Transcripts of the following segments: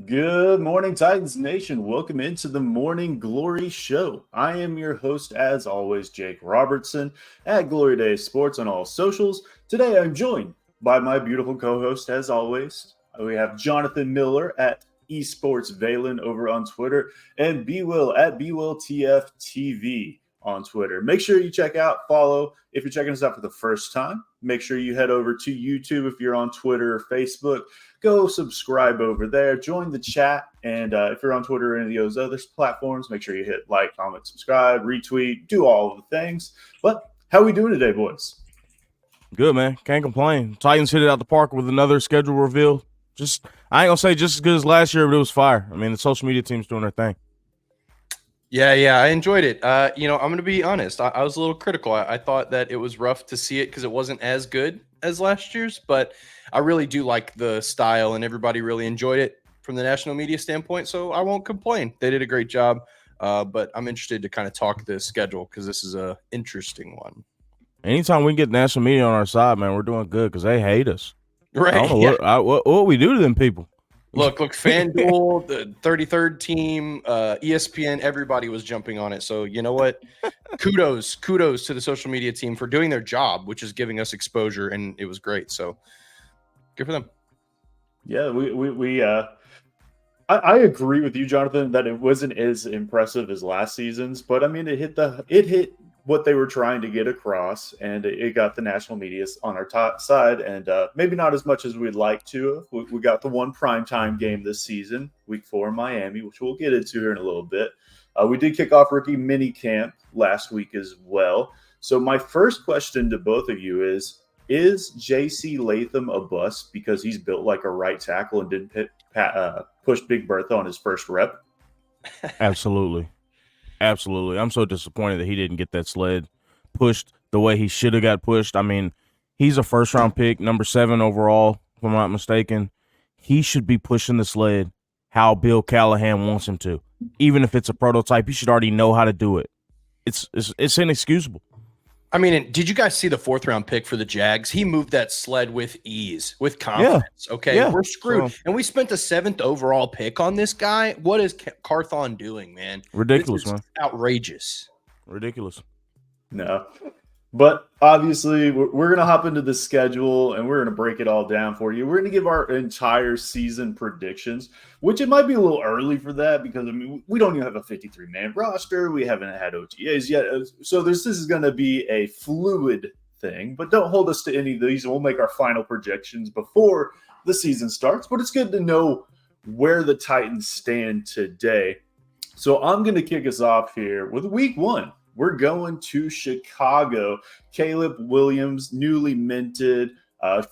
Good morning, Titans Nation. Welcome into the Morning Glory Show. I am your host, as always, Jake Robertson at Glory Days Sports on all socials. Today, I'm joined by my beautiful co-host, as always. We have Jonathan Miller at Esports Valen over on Twitter and B-Will at BWillTFTV on Twitter. Make sure you check out, follow. If you're checking us out for the first time, make sure you head over to YouTube if you're on Twitter or Facebook. Go subscribe over there, join the chat, and if you're on Twitter or any of those other platforms, make sure you hit like, comment, subscribe, retweet, do all of the things. But how are we doing today, boys? Good, man. Can't complain. Titans hit it out the park with another schedule reveal. I ain't gonna say just as good as last year, but it was fire. I mean, the social media team's doing their thing. Yeah, I enjoyed it. I'm going to be honest. I was a little critical. I thought that it was rough to see it because it wasn't as good as last year's, but I really do like the style, and everybody really enjoyed it from the national media standpoint, so I won't complain. They did a great job, but I'm interested to kind of talk the schedule because this is a interesting one. Anytime we get national media on our side, man, we're doing good because they hate us. Right. I don't know what we do to them people. Look, FanDuel, the 33rd team, ESPN, everybody was jumping on it. So you know what? Kudos to the social media team for doing their job, which is giving us exposure, and it was great. So good for them. Yeah, I agree with you, Jonathan, that it wasn't as impressive as last season's, but I mean, it hit what they were trying to get across, and it got the national media on our top side, and maybe not as much as we'd like to. We got the one primetime game this season, week 4 in Miami, which we'll get into here in a little bit. We did kick off rookie mini camp last week as well. So my first question to both of you is J.C. Latham a bust because he's built like a right tackle and didn't push Big Bertha on his first rep? Absolutely. I'm so disappointed that he didn't get that sled pushed the way he should have got pushed. I mean, he's a first-round pick, number 7 overall, if I'm not mistaken. He should be pushing the sled how Bill Callahan wants him to. Even if it's a prototype, he should already know how to do it. It's inexcusable. I mean, did you guys see the 4th-round pick for the Jags? He moved that sled with ease, with confidence. Yeah. Okay, yeah. We're screwed. And we spent the 7th overall pick on this guy. What is Carthon doing, man? Ridiculous, man. Outrageous. Ridiculous. No. But obviously, we're going to hop into the schedule, and we're going to break it all down for you. We're going to give our entire season predictions, which it might be a little early for that because, I mean, we don't even have a 53-man roster. We haven't had OTAs yet. So this is going to be a fluid thing. But don't hold us to any of these. We'll make our final projections before the season starts. But it's good to know where the Titans stand today. So I'm going to kick us off here with week 1. We're going to Chicago. Caleb Williams, newly minted,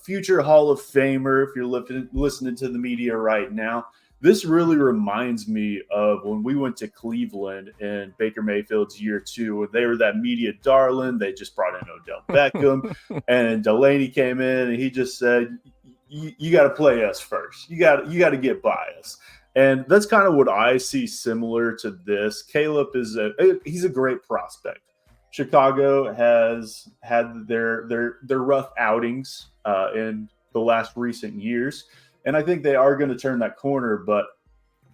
future Hall of Famer, if you're listening to the media right now. This really reminds me of when we went to Cleveland in Baker Mayfield's year 2. They were that media darling. They just brought in Odell Beckham, and Delaney came in, and he just said, you got to play us first. You got to get by us. And that's kind of what I see similar to this. Caleb he's a great prospect. Chicago has had their rough outings in the last recent years, and I think they are going to turn that corner. But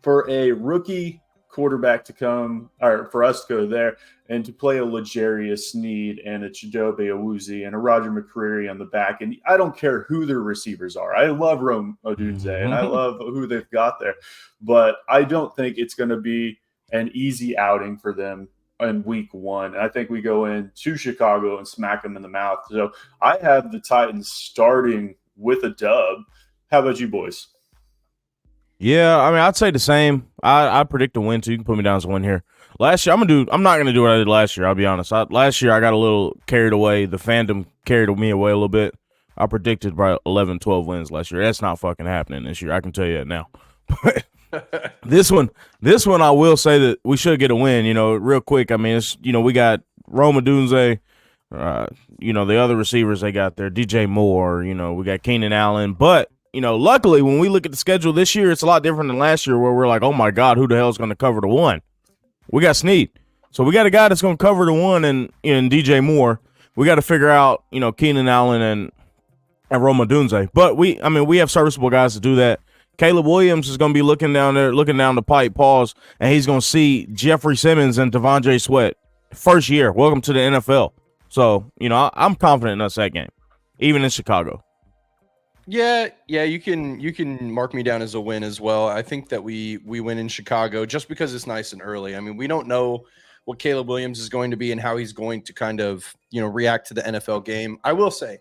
for a rookie quarterback to come, or for us to go there and to play a L'Jarius Sneed and a Chidobe Awuzie and a Roger McCreary on the back, and I don't care who their receivers are. I love Rome Odunze, and I love who they've got there, but I don't think it's going to be an easy outing for them in week 1. I think we go into Chicago and smack them in the mouth. So I have the Titans starting with a dub. How about you boys? Yeah, I mean, I'd say the same. I predict a win, too. You can put me down as a win here. Last year, I'm not going to do what I did last year, I'll be honest. Last year, I got a little carried away. The fandom carried me away a little bit. I predicted about 11, 12 wins last year. That's not fucking happening this year. I can tell you that now. But this one, I will say that we should get a win, real quick. I mean, it's, we got Rome Odunze, the other receivers they got there, DJ Moore, we got Keenan Allen. But, luckily, when we look at the schedule this year, it's a lot different than last year where we're like, oh, my God, who the hell is going to cover the 1? We got Snead. So we got a guy that's going to cover the 1 and DJ Moore. We got to figure out, Keenan Allen and Rome Odunze. But we have serviceable guys to do that. Caleb Williams is going to be looking down the pipe, pause, and he's going to see Jeffrey Simmons and Devondre Sweat. First year, welcome to the NFL. So, I'm confident in us that game, even in Chicago. Yeah, you can mark me down as a win as well. I think that we win in Chicago just because it's nice and early. I mean, we don't know what Caleb Williams is going to be and how he's going to kind of, react to the NFL game. I will say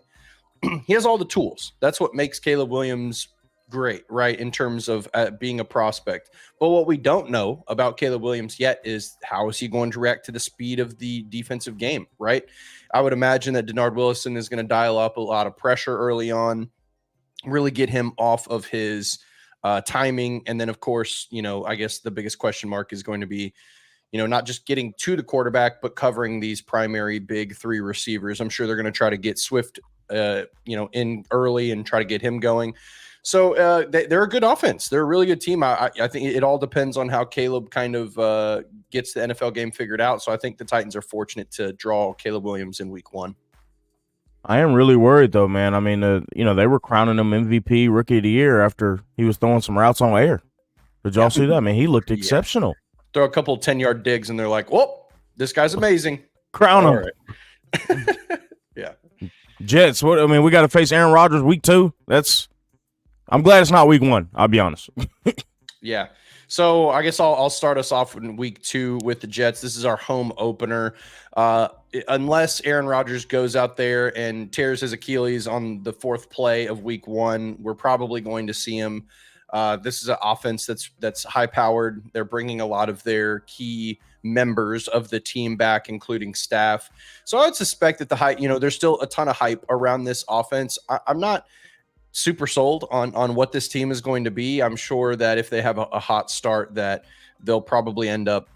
he has all the tools. That's what makes Caleb Williams great, right, in terms of being a prospect. But what we don't know about Caleb Williams yet is how is he going to react to the speed of the defensive game, right? I would imagine that Denard Willison is going to dial up a lot of pressure early on, really get him off of his timing. And then, of course, I guess the biggest question mark is going to be, not just getting to the quarterback, but covering these primary big three receivers. I'm sure they're going to try to get Swift, in early and try to get him going. So they're a good offense. They're a really good team. I think it all depends on how Caleb kind of gets the NFL game figured out. So I think the Titans are fortunate to draw Caleb Williams in week 1. I am really worried, though, man. I mean, they were crowning him MVP Rookie of the Year after he was throwing some routes on air. Did y'all see that? I mean, he looked exceptional. Throw a couple 10-yard digs, and they're like, whoa, this guy's amazing. Crown him. Right. Yeah. Jets, we got to face Aaron Rodgers week 2. I'm glad it's not week 1, I'll be honest. Yeah. So I guess I'll start us off in week 2 with the Jets. This is our home opener. Unless Aaron Rodgers goes out there and tears his Achilles on the 4th play of week 1, we're probably going to see him. This is an offense that's high-powered. They're bringing a lot of their key members of the team back, including staff. So I would suspect that the hype, there's still a ton of hype around this offense. I'm not super sold on what this team is going to be. I'm sure that if they have a hot start, that they'll probably end up,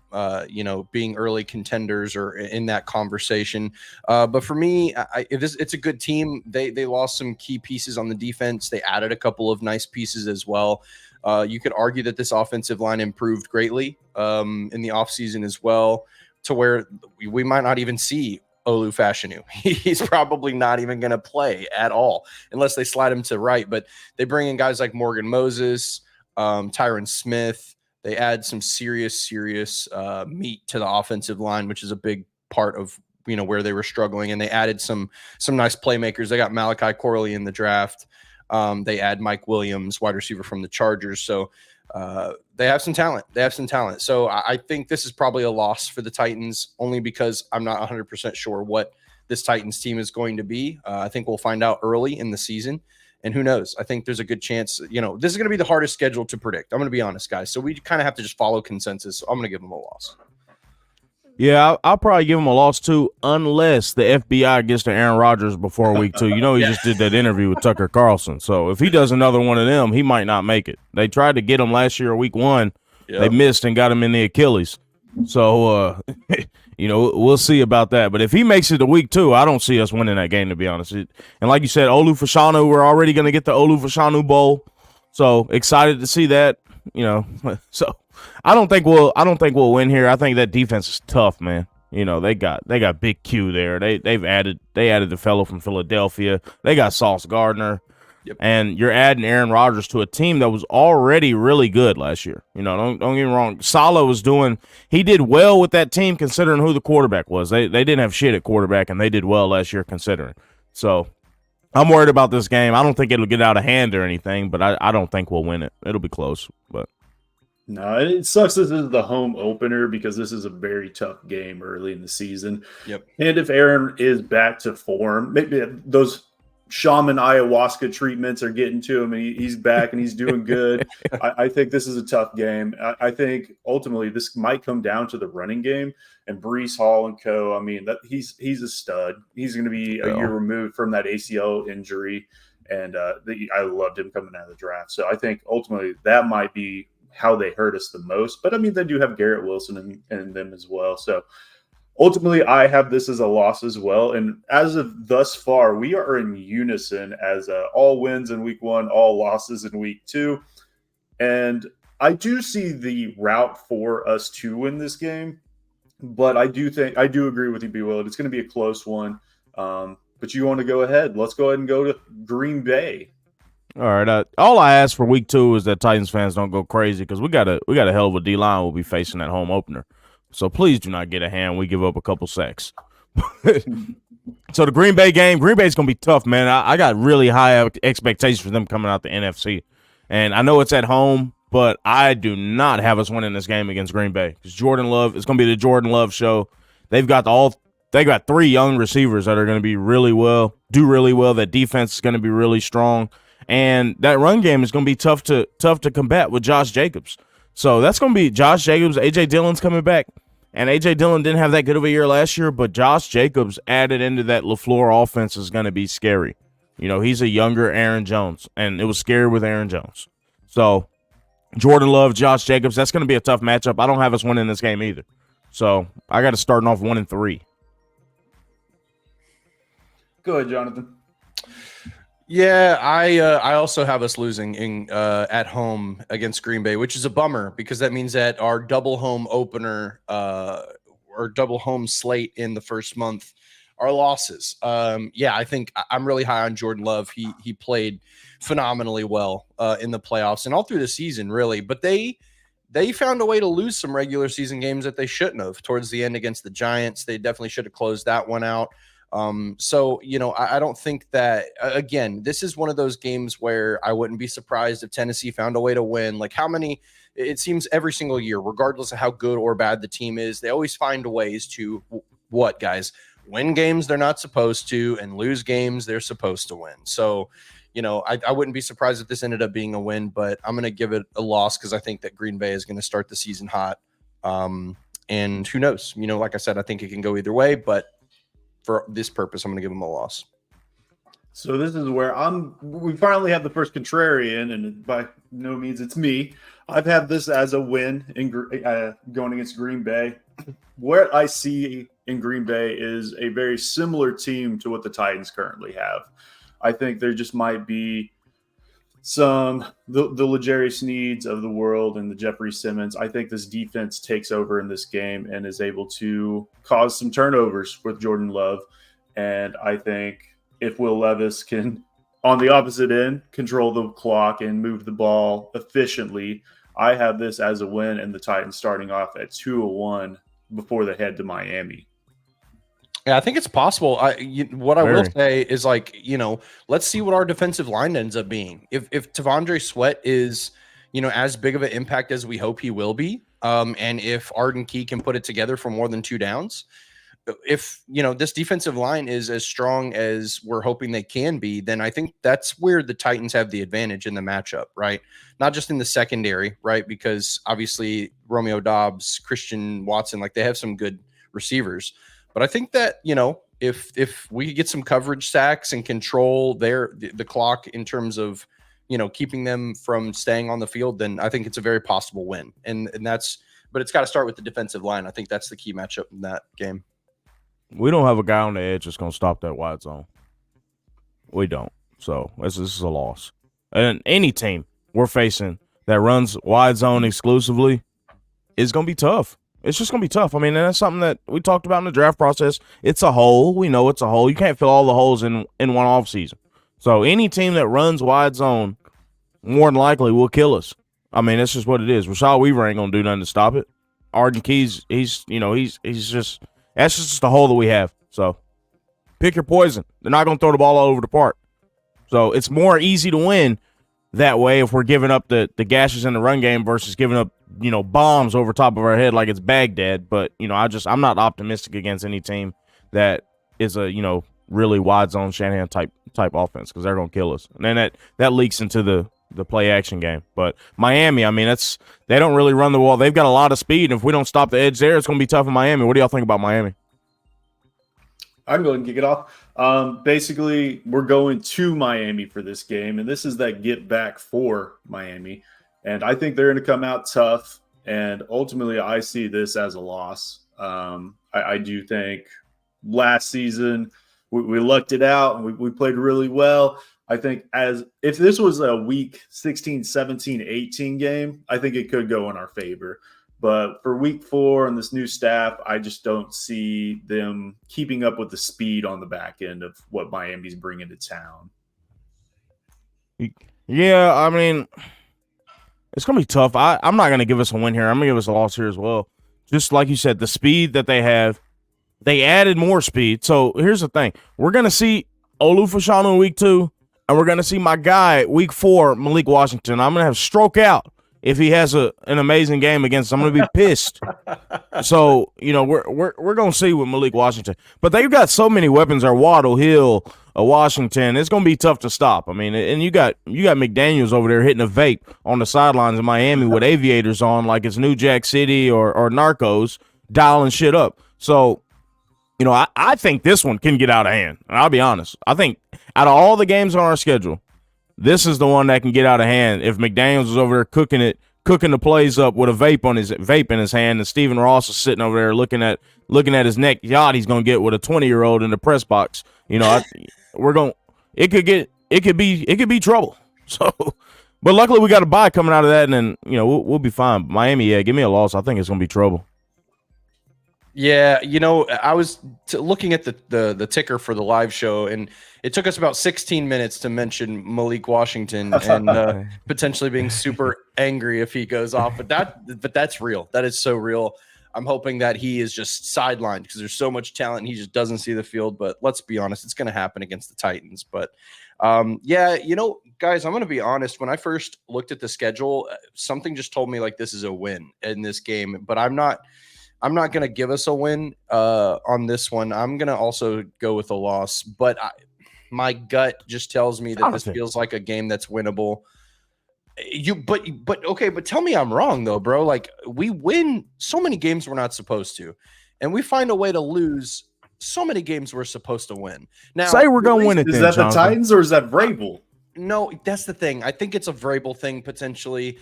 being early contenders or in that conversation. But for me, it's a good team. They lost some key pieces on the defense. They added a couple of nice pieces as well. You could argue that this offensive line improved greatly in the offseason as well, to where we might not even see Olu Fashanu. He's probably not even going to play at all unless they slide him to right. But they bring in guys like Morgan Moses, Tyron Smith. They add some serious meat to the offensive line, which is a big part of where they were struggling. And they added some nice playmakers. They got Malachi Corley in the draft. They add Mike Williams, wide receiver from the Chargers. So they have some talent. So I think this is probably a loss for the Titans, only because I'm not 100% sure what this Titans team is going to be. I think we'll find out early in the season. And who knows? I think there's a good chance, this is going to be the hardest schedule to predict. I'm going to be honest, guys. So we kind of have to just follow consensus. So I'm going to give them a loss. Yeah, I'll probably give him a loss too, unless the FBI gets to Aaron Rodgers before week 2. He just did that interview with Tucker Carlson. So if he does another one of them, he might not make it. They tried to get him last year, week 1. Yep. They missed and got him in the Achilles. So, we'll see about that. But if he makes it to week 2, I don't see us winning that game, to be honest. And like you said, Olu Fashanu, we're already going to get the Olu Fashanu Bowl. So excited to see that. So I don't think we'll win here. I think that defense is tough, man. They got Big Q there. They added the fellow from Philadelphia. They got Sauce Gardner. Yep. And you're adding Aaron Rodgers to a team that was already really good last year. Don't get me wrong. Saleh he did well with that team considering who the quarterback was. They didn't have shit at quarterback, and they did well last year considering. So I'm worried about this game. I don't think it'll get out of hand or anything, but I don't think we'll win it. It'll be close, but. No, it sucks this is the home opener because this is a very tough game early in the season. Yep. And if Aaron is back to form, maybe those shaman ayahuasca treatments are getting to him and he's back and he's doing good. I think this is a tough game. I think ultimately this might come down to the running game and Breece Hall and co. I mean, he's a stud. He's going to be a year removed from that ACL injury. And I loved him coming out of the draft. So I think ultimately that might be how they hurt us the most. But I mean, they do have Garrett Wilson and them as well. So ultimately, I have this as a loss as well. And as of thus far, we are in unison as all wins in week 1, all losses in week 2. And I do see the route for us to win this game. But I do agree with you, B. Willard. It's going to be a close one. But you want to go ahead. Let's go ahead and go to Green Bay. All right. All I ask for week 2 is that Titans fans don't go crazy because we got a hell of a D line we'll be facing that home opener. So please do not get a hand. We give up a couple sacks. So the Green Bay game, Green Bay's gonna be tough, man. I got really high expectations for them coming out the NFC, and I know it's at home, but I do not have us winning this game against Green Bay because Jordan Love. It's gonna be the Jordan Love show. They got 3 young receivers that are gonna do really well. That defense is gonna be really strong. And that run game is going to be tough to combat with Josh Jacobs. So that's going to be Josh Jacobs. A.J. Dillon's coming back. And A.J. Dillon didn't have that good of a year last year, but Josh Jacobs added into that LaFleur offense is going to be scary. You know, he's a younger Aaron Jones, and it was scary with Aaron Jones. So Jordan Love, Josh Jacobs, that's going to be a tough matchup. I don't have us winning this game either. So I got to starting off 1-3. Go ahead, Jonathan. Yeah, I also have us losing in at home against Green Bay, which is a bummer because that means that our double home opener or double home slate in the first month are losses. I think I'm really high on Jordan Love. He played phenomenally well in the playoffs and all through the season, really. But they found a way to lose some regular season games that they shouldn't have. Towards the end against the Giants, they definitely should have closed that one out. So, you know, I don't think that, again, this is one of those games where I wouldn't be surprised if Tennessee found a way to win. Like it seems every single year, regardless of how good or bad the team is, they always find ways to win games they're not supposed to and lose games they're supposed to win. So, you know, I wouldn't be surprised if this ended up being a win, but I'm going to give it a loss because I think that Green Bay is going to start the season hot. And who knows? You know, like I said, I think it can go either way, but for this purpose, I'm going to give them a loss. So this is where we finally have the first contrarian, and by no means it's me. I've had this as a win in going against Green Bay. What I see in Green Bay is a very similar team to what the Titans currently have. I think there just might be the L'Jarius Sneeds of the world and the Jeffrey Simmons. I think this defense takes over in this game and is able to cause some turnovers with Jordan Love. And I think if Will Levis can, on the opposite end, control the clock and move the ball efficiently, I have this as a win and the Titans starting off at 2-1 before they head to Miami. Yeah, I think it's possible. What I will say is, like, you know, let's see what our defensive line ends up being. If Tavondre Sweat is, you know, as big of an impact as we hope he will be, and if Arden Key can put it together for more than 2 downs, if, you know, this defensive line is as strong as we're hoping they can be, then I think that's where the Titans have the advantage in the matchup, right? Not just in the secondary, right? Because obviously Romeo Doubs, Christian Watson, like, they have some good receivers. But I think that, you know, if we get some coverage sacks and control the clock in terms of, you know, keeping them from staying on the field, then I think it's a very possible win. But it's got to start with the defensive line. I think that's the key matchup in that game. We don't have a guy on the edge that's going to stop that wide zone. We don't. So this is a loss. And any team we're facing that runs wide zone exclusively is going to be tough. It's just going to be tough. I mean, that's something that we talked about in the draft process. It's a hole. We know it's a hole. You can't fill all the holes in one offseason. So any team that runs wide zone more than likely will kill us. I mean, that's just what it is. Rashad Weaver ain't going to do nothing to stop it. Arden Keys, he's just – that's just the hole that we have. So pick your poison. They're not going to throw the ball all over the park. So it's more easy to win that way if we're giving up the gashes in the run game versus giving up, you know, bombs over top of our head like it's Baghdad. But, you know, I'm not optimistic against any team that is a, you know, really wide zone Shanahan type offense because they're going to kill us. And then that leaks into the play action game. But Miami, I mean, they don't really run the ball. They've got a lot of speed. And if we don't stop the edge there, it's going to be tough in Miami. What do y'all think about Miami? I can go ahead and kick it off. Basically, we're going to Miami for this game, and this is that get back for Miami. And I think they're going to come out tough, and ultimately I see this as a loss. I do think last season we lucked it out, and we played really well. I think if this was a week 16, 17, 18 game, I think it could go in our favor. But for week 4 and this new staff, I just don't see them keeping up with the speed on the back end of what Miami's bringing to town. Yeah, I mean, it's gonna be tough. I'm not gonna give us a win here. I'm gonna give us a loss here as well. Just like you said, the speed that they have, they added more speed. So here's the thing: we're gonna see Olu Fashanu in week 2, and we're gonna see my guy week 4, Malik Washington. I'm gonna have stroke out if he has an amazing game against us. I'm gonna be pissed. So we're gonna see with Malik Washington, but they've got so many weapons. Are Waddle, Hill, Washington. It's gonna be tough to stop. I mean, and you got McDaniels over there hitting a vape on the sidelines in Miami with aviators on, like it's New Jack City or Narcos, dialing shit up. So, I think this one can get out of hand. And I'll be honest. I think out of all the games on our schedule, this is the one that can get out of hand. If McDaniels is over there cooking the plays up with a vape in his hand, and Stephen Ross is sitting over there looking at his neck yacht he's gonna get with a 20-year-old in the press box. It could be trouble. So, but luckily we got a bye coming out of that, and then we'll be fine. Miami, yeah, give me a loss. I think it's gonna be trouble. Yeah, I was looking at the ticker for the live show, and it took us about 16 minutes to mention Malik Washington and potentially being super angry if he goes off. But that's real. That is so real. I'm hoping that he is just sidelined because there's so much talent and he just doesn't see the field. But let's be honest, it's going to happen against the Titans. But guys, I'm going to be honest. When I first looked at the schedule, something just told me like this is a win in this game. But I'm not going to give us a win on this one. I'm going to also go with a loss. But my gut just tells me that this feels like a game that's winnable. But tell me I'm wrong though, bro. Like we win so many games we're not supposed to, and we find a way to lose so many games we're supposed to win. Now, say we're gonna win it. Is that the Titans or is that Vrabel? No, that's the thing. I think it's a Vrabel thing potentially.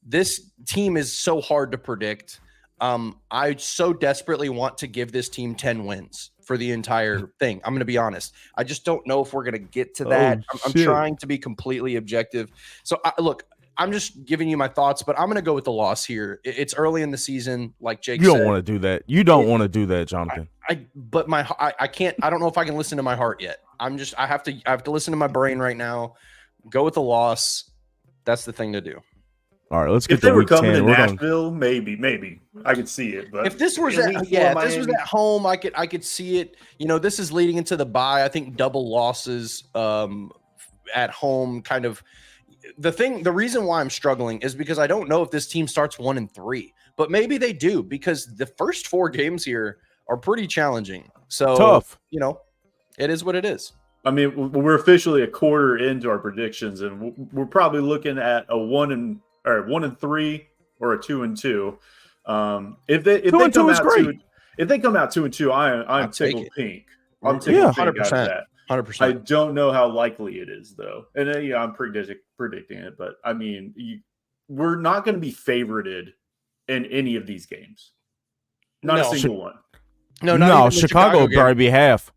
This team is so hard to predict. I so desperately want to give this team 10 wins for the entire thing. I'm going to be honest. I just don't know if we're going to get to that. I'm trying to be completely objective. So look, I'm just giving you my thoughts, but I'm going to go with the loss here. It's early in the season, like Jake said. You don't want to do that. You don't want to do that, Jonathan. I can't. I don't know if I can listen to my heart yet. I have to listen to my brain right now. Go with the loss. That's the thing to do. All right, let's get if they to were week coming 10. to Nashville, maybe I could see it. But if this was at home, I could see it. This is leading into the bye. I think double losses at home kind of the reason why I'm struggling is because I don't know if this team starts 1-3, but maybe they do because the first 4 games here are pretty challenging. So tough. It is what it is. I mean, we're officially a quarter into our predictions, and we're probably looking at a 1-3 or a 2-2. If they come out 2-2, I'm tickled pink. I'm tickled pink out of that. 100%. I don't know how likely it is, though. And I'm predicting it. But, I mean, we're not going to be favorited in any of these games. Not a single one. No, Chicago would probably be half.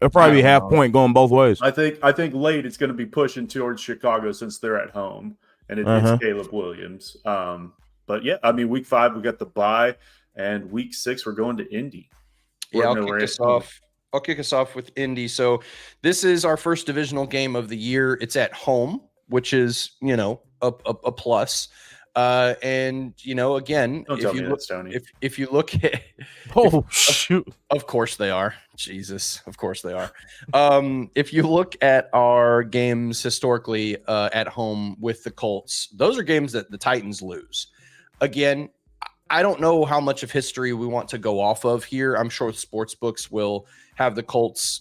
It'll probably be half point going both ways. I think late it's going to be pushing towards Chicago since they're at home. And it's Caleb Williams. But, yeah, I mean, week 5, we got the bye. And week 6, we're going to Indy. I'll kick us off with Indy. So this is our first divisional game of the year. It's at home, which is, a plus. And again, if you look at shoot. Of course they are. Jesus, of course they are. If you look at our games historically at home with the Colts, those are games that the Titans lose. Again, I don't know how much of history we want to go off of here. I'm sure sports books will have the Colts,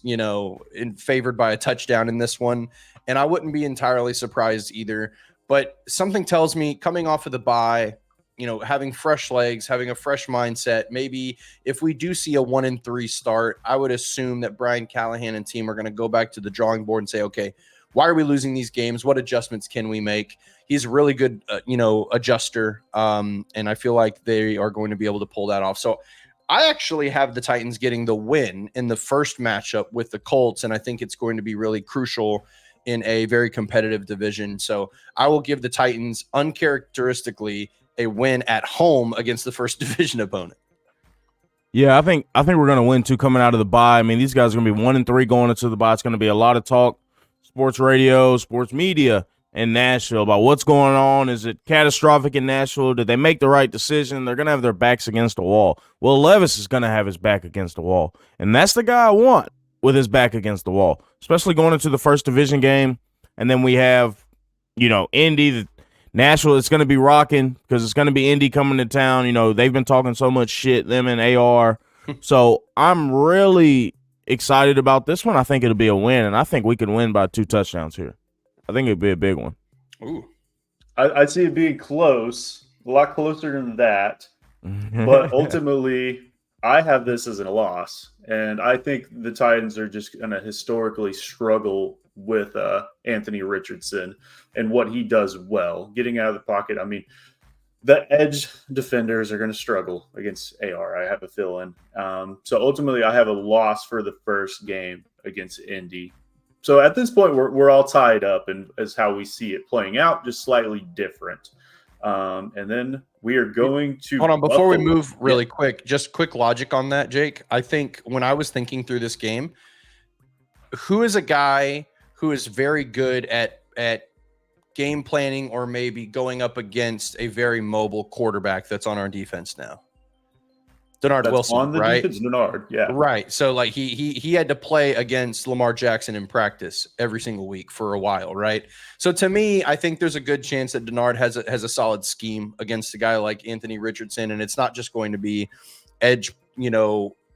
favored by a touchdown in this one. And I wouldn't be entirely surprised either. But something tells me coming off of the bye, having fresh legs, having a fresh mindset, maybe if we do see a 1-3 start, I would assume that Brian Callahan and team are going to go back to the drawing board and say, okay, why are we losing these games? What adjustments can we make? He's a really good, adjuster. And I feel like they are going to be able to pull that off. So I actually have the Titans getting the win in the first matchup with the Colts. And I think it's going to be really crucial in a very competitive division. So I will give the Titans uncharacteristically a win at home against the first division opponent. Yeah, I think we're going to win too coming out of the bye. I mean, these guys are going to be 1-3 going into the bye. It's going to be a lot of talk, sports radio, sports media. in Nashville about what's going on. Is it catastrophic in Nashville? Did they make the right decision? They're going to have their backs against the wall. Well, Levis is going to have his back against the wall, and that's the guy I want with his back against the wall, especially going into the first division game. And then we have, Indy, Nashville. It's going to be rocking because it's going to be Indy coming to town. They've been talking so much shit, them and AR. So I'm really excited about this one. I think it'll be a win, and I think we can win by 2 touchdowns here. I think it'd be a big one. Ooh. I see it being close, a lot closer than that. But ultimately, I have this as a loss. And I think the Titans are just going to historically struggle with Anthony Richardson and what he does well, getting out of the pocket. I mean, the edge defenders are going to struggle against AR, I have a feeling. So ultimately, I have a loss for the first game against Indy. So at this point, we're all tied up, and as how we see it playing out, just slightly different. And then we are going to hold on before Buffalo. we move really quick. Just quick logic on that, Jake. I think when I was thinking through this game, who is a guy who is very good at game planning or maybe going up against a very mobile quarterback that's on our defense now? Denard That's Wilson, on the right? defense, Denard, yeah. Right. So like he had to play against Lamar Jackson in practice every single week for a while, right? So to me, I think there's a good chance that Denard has a solid scheme against a guy like Anthony Richardson, and it's not just going to be edge,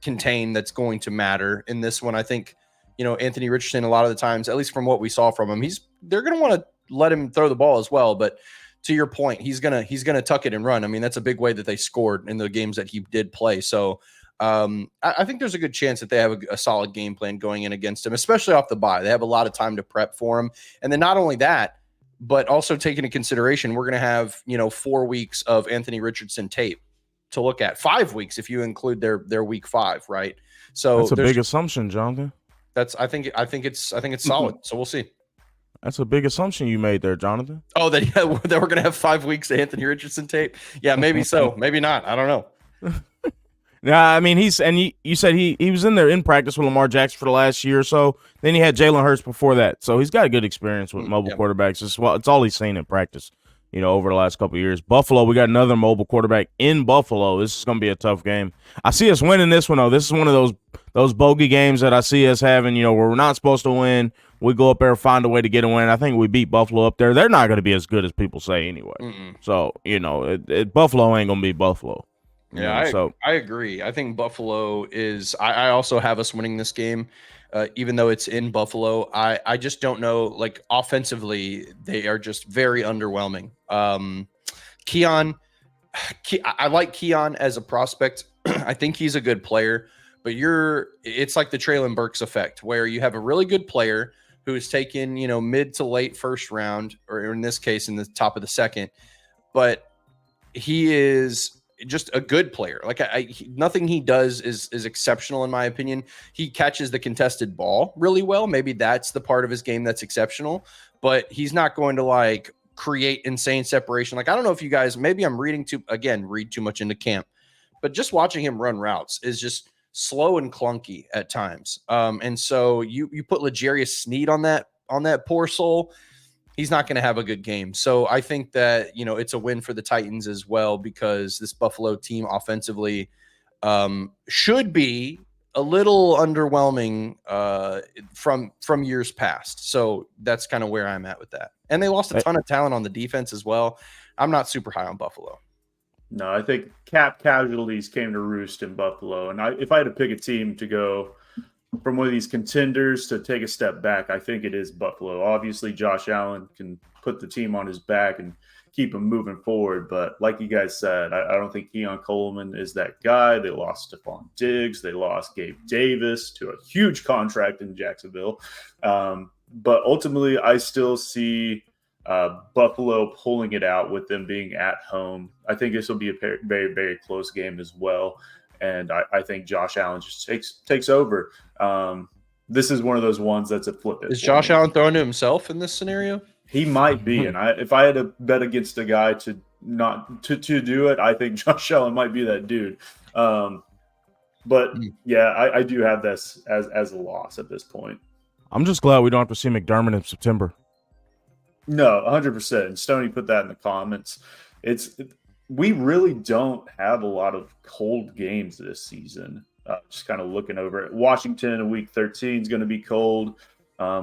contained that's going to matter in this one. I think, Anthony Richardson, a lot of the times, at least from what we saw from him, they're going to want to let him throw the ball as well, but to your point, he's gonna tuck it and run. I mean, that's a big way that they scored in the games that he did play. So I think there's a good chance that they have a solid game plan going in against him, especially off the bye. They have a lot of time to prep for him. And then not only that, but also take into consideration, we're going to have, 4 weeks of Anthony Richardson tape to look at, 5 weeks if you include their week 5, right? So that's a big assumption, Jonathan. I think it's solid. So we'll see. That's a big assumption you made there, Jonathan. Oh, that we're going to have 5 weeks of Anthony Richardson tape? Yeah, maybe so. Maybe not. I don't know. Yeah, I mean, you said he was in there in practice with Lamar Jackson for the last year or so. Then he had Jalen Hurts before that. So he's got a good experience with mobile quarterbacks. It's all he's seen in practice, over the last couple of years. Buffalo, we got another mobile quarterback in Buffalo. This is going to be a tough game. I see us winning this one, though. This is one of those bogey games that I see us having, where we're not supposed to win. We go up there, find a way to get a win. I think we beat Buffalo up there. They're not going to be as good as people say anyway. Mm-mm. So, Buffalo ain't going to be Buffalo. Yeah, I agree. I think Buffalo is – I also have us winning this game, even though it's in Buffalo. I just don't know. Like, offensively, they are just very underwhelming. Keon, I like Keon as a prospect. I think he's a good player. But it's like the Traylon Burks effect, where you have a really good player – who is taken, mid to late first round, or in this case, in the top of the second. But he is just a good player. Like nothing he does is exceptional in my opinion. He catches the contested ball really well. Maybe that's the part of his game that's exceptional, but he's not going to create insane separation. Like, I don't know if you guys, maybe I'm read too much into camp, but just watching him run routes is just slow and clunky at times. And so you put L'Jarius Sneed on that poor soul, he's not going to have a good game. So I think that, it's a win for the Titans as well, because this Buffalo team offensively should be a little underwhelming from years past. So that's kind of where I'm at with that. And they lost a ton of talent on the defense as well. I'm not super high on Buffalo. No, I think cap casualties came to roost in Buffalo. And if I had to pick a team to go from one of these contenders to take a step back, I think it is Buffalo. Obviously, Josh Allen can put the team on his back and keep them moving forward. But like you guys said, I don't think Keon Coleman is that guy. They lost Stephon Diggs. They lost Gabe Davis to a huge contract in Jacksonville. But ultimately, I still see Buffalo pulling it out with them being at home. I think this will be a very, very close game as well. And I think Josh Allen just takes over. This is one of those ones that's a flip it. Is Josh Allen throwing to himself in this scenario? He might be. And if I had to bet against a guy to do it, I think Josh Allen might be that dude. But yeah, I do have this as a loss at this point. I'm just glad we don't have to see McDermott in September. No, 100%. And Stoney put that in the comments. We really don't have a lot of cold games this season. Just kind of looking over it. Washington in week 13 is going to be cold.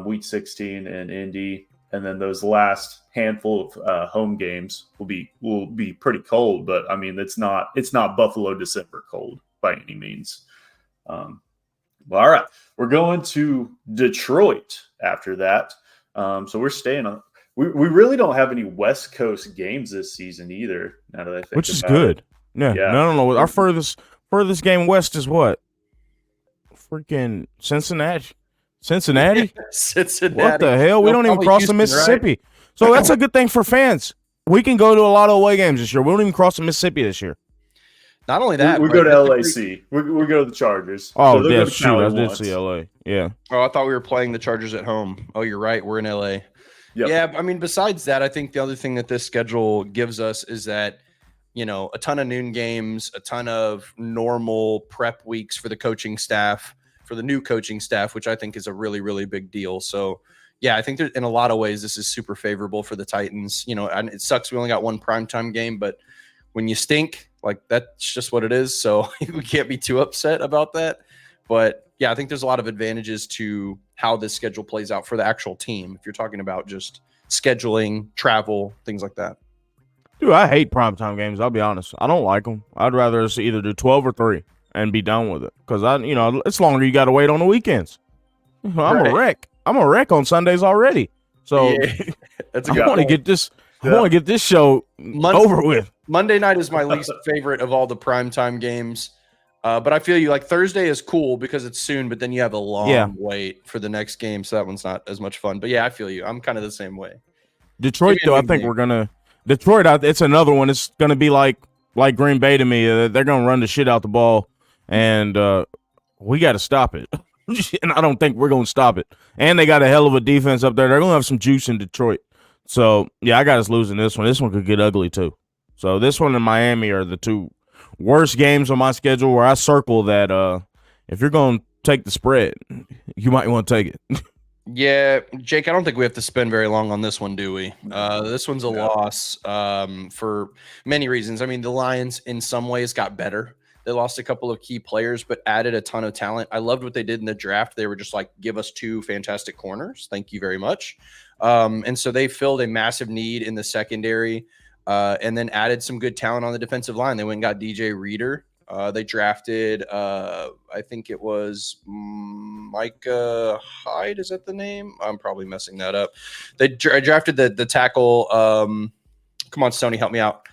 Week 16 in Indy, and then those last handful of home games will be pretty cold. But I mean, it's not Buffalo December cold by any means. Well, all right, we're going to Detroit after that. So we're staying on. We really don't have any West Coast games this season either. Now that I think, which is good. it. Yeah. No. Our furthest game west is what? Freaking Cincinnati. Cincinnati? What the hell? We don't even cross the Mississippi. Right? So that's a good thing for fans. We can go to a lot of away games this year. We don't even cross the Mississippi this year. Not only that, we go to LAC. We go to the Chargers. Oh, yeah, shoot. I did see LA. Yeah. Oh, I thought we were playing the Chargers at home. Oh, you're right. We're in LA. Yep. Yeah, I mean, besides that, I think the other thing that this schedule gives us is that, you know, a ton of noon games, a ton of normal prep weeks for the coaching staff, for the new coaching staff, which I think is a really, really big deal. So, yeah, I think that in a lot of ways, this is super favorable for the Titans. You know, and it sucks we only got one primetime game, but when you stink, like, that's just what it is. So we can't be too upset about that. But yeah, I think there's a lot of advantages to how this schedule plays out for the actual team. If you're talking about just scheduling, travel, things like that. Dude, I hate primetime games. I'll be honest. I don't like them. I'd rather us either do 12 or 3 and be done with it. Because it's longer. You got to wait on the weekends. I'm a wreck. I'm a wreck on Sundays already. So yeah, I want to get this. I want to get this show over with. Monday night is my least favorite of all the primetime games. But I feel you, like, Thursday is cool because it's soon, but then you have a long wait for the next game, so that one's not as much fun. But yeah, I feel you. I'm kind of the same way. Detroit, though, I think we're gonna Detroit. It's another one. It's gonna be like Green Bay to me. They're gonna run the shit out the ball, and we got to stop it. And I don't think we're gonna stop it. And they got a hell of a defense up there. They're gonna have some juice in Detroit. So yeah, I got us losing this one. This one could get ugly too. So this one and Miami are the two worst games on my schedule, where I circle that if you're going to take the spread, you might want to take it. Yeah, Jake, I don't think we have to spend very long on this one, do we? This one's a loss for many reasons. I mean, the Lions in some ways got better. They lost a couple of key players, but added a ton of talent. I loved what they did in the draft. They were just like, give us 2 fantastic corners. Thank you very much. And so they filled a massive need in the secondary. And then added some good talent on the defensive line. They went and got DJ Reader. They drafted, I think it was Micah Hyde. Is that the name? I'm probably messing that up. They drafted the tackle. Come on, Stoney, help me out.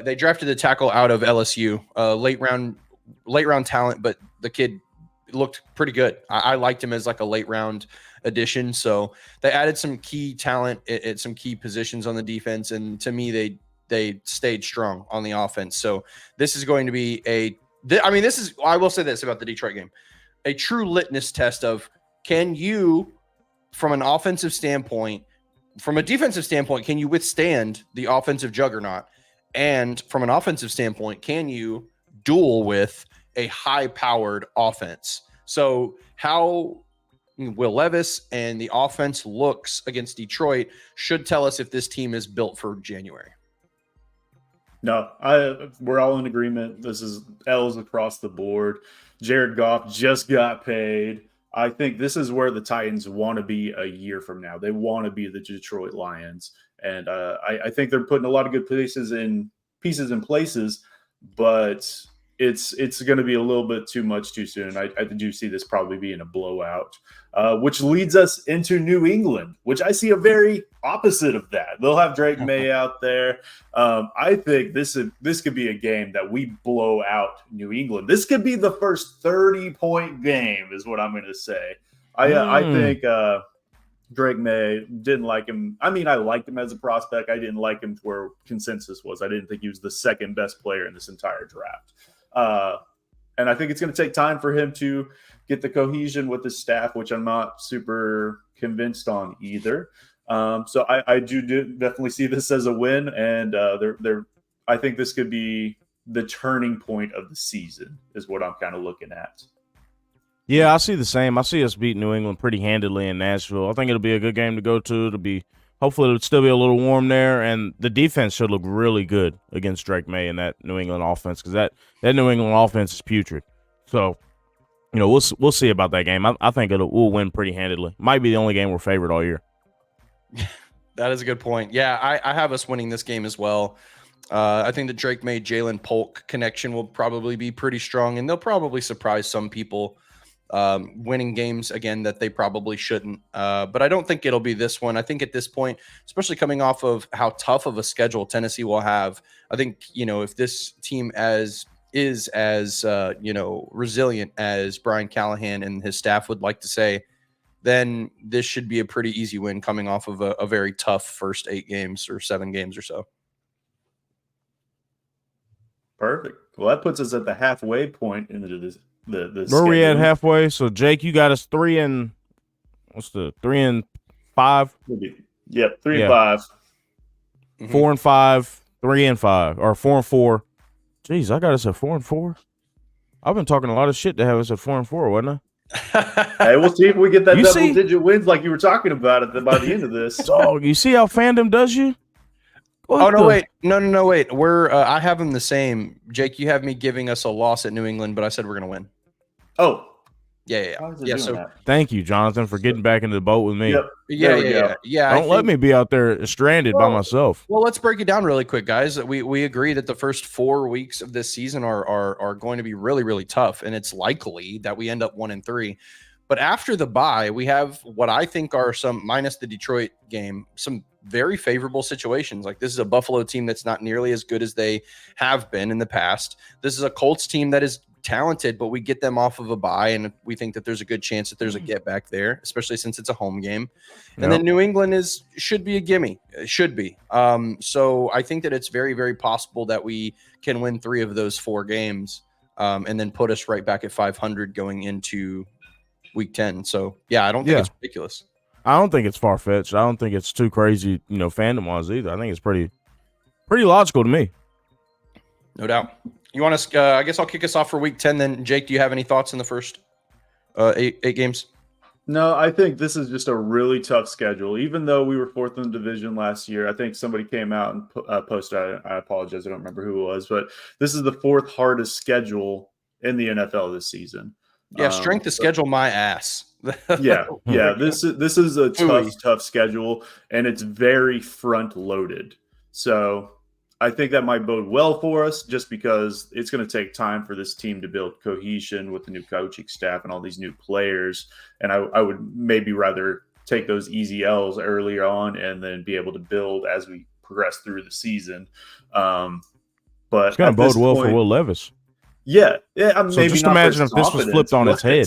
They drafted the tackle out of LSU. Late round talent, but the kid looked pretty good. I liked him as like a late round addition. So they added some key talent at some key positions on the defense, and to me, they stayed strong on the offense. So this is going to be I will say this about the Detroit game, a true litmus test of, can you, from an offensive standpoint, from a defensive standpoint, can you withstand the offensive juggernaut? And from an offensive standpoint, can you duel with a high-powered offense? So how Will Levis and the offense looks against Detroit should tell us if this team is built for January. No, we're all in agreement. This is L's across the board. Jared Goff just got paid. I think this is where the Titans want to be a year from now. They want to be the Detroit Lions. And I think they're putting a lot of good pieces in places, but it's going to be a little bit too much too soon. I do see this probably being a blowout, which leads us into New England, which I see a very opposite of that. They'll have Drake May out there. I think this could be a game that we blow out New England. This could be the first 30-point game is what I'm going to say. I think Drake May, didn't like him. I mean, I liked him as a prospect. I didn't like him where consensus was. I didn't think he was the second best player in this entire draft. And I think it's going to take time for him to get the cohesion with his staff, which I'm not super convinced on either. So I do definitely see this as a win, and I think this could be the turning point of the season is what I'm kind of looking at. Yeah, I see the same. I see us beat New England pretty handily in Nashville. I think it'll be a good game to go to. It'll be Hopefully it'll still be a little warm there, and the defense should look really good against Drake May and that New England offense, because that New England offense is putrid. So, we'll see about that game. I think we'll win pretty handedly. Might be the only game we're favored all year. That is a good point. Yeah, I have us winning this game as well. I think the Drake May Jalen Polk connection will probably be pretty strong, and they'll probably surprise some people winning games again that they probably shouldn't. But I don't think it'll be this one. I think at this point, especially coming off of how tough of a schedule Tennessee will have, I think, if this team is as resilient as Brian Callahan and his staff would like to say, then this should be a pretty easy win coming off of a very tough first 8 games or 7 games or so. Perfect. Well, that puts us at the halfway point into this. Where we at halfway? So Jake, you got us 3 and 5? Yep, 3 and 5. 4 and 5, 3 and 5, or 4 and 4. Jeez, I got us at 4 and 4. I've been talking a lot of shit to have us at 4 and 4, wasn't I? Hey, we'll see if we get that double-digit wins like you were talking about by the end of this. Dog, you see how fandom does you? Wait. No, wait. We're I have them the same. Jake, you have me giving us a loss at New England, but I said we're gonna win. Oh, yeah. So thank you, Jonathan, for getting back into the boat with me. Yep. Yeah. Don't let me be out there stranded by myself. Well, let's break it down really quick, guys. We agree that the first 4 weeks of this season are going to be really, really tough, and it's likely that we end up 1 and 3. But after the bye, we have what I think are some, minus the Detroit game, some very favorable situations. Like, this is a Buffalo team that's not nearly as good as they have been in the past. This is a Colts team that is talented, but we get them off of a bye, and we think that there's a good chance that there's a get back there, especially since it's a home game. And then New England should be a gimme. It should be. So I think that it's very, very possible that we can win 3 of those 4 games, and then put us right back at 500 going into week 10. So yeah, I don't think it's ridiculous. I don't think it's far-fetched. I don't think it's too crazy, fandom-wise either. I think it's pretty logical to me. No doubt. You want to? I guess I'll kick us off for week 10. Then, Jake, do you have any thoughts in the first 8 games? No, I think this is just a really tough schedule. Even though we were 4th in the division last year, I think somebody came out and posted. I apologize, I don't remember who it was, but this is the 4th hardest schedule in the NFL this season. Yeah, strength of schedule, my ass. yeah. This is a tough schedule, and it's very front loaded. So I think that might bode well for us, just because it's going to take time for this team to build cohesion with the new coaching staff and all these new players. And I would maybe rather take those easy L's earlier on and then be able to build as we progress through the season. But it's going to bode well for Will Levis. Yeah. So just imagine if this was flipped on its head.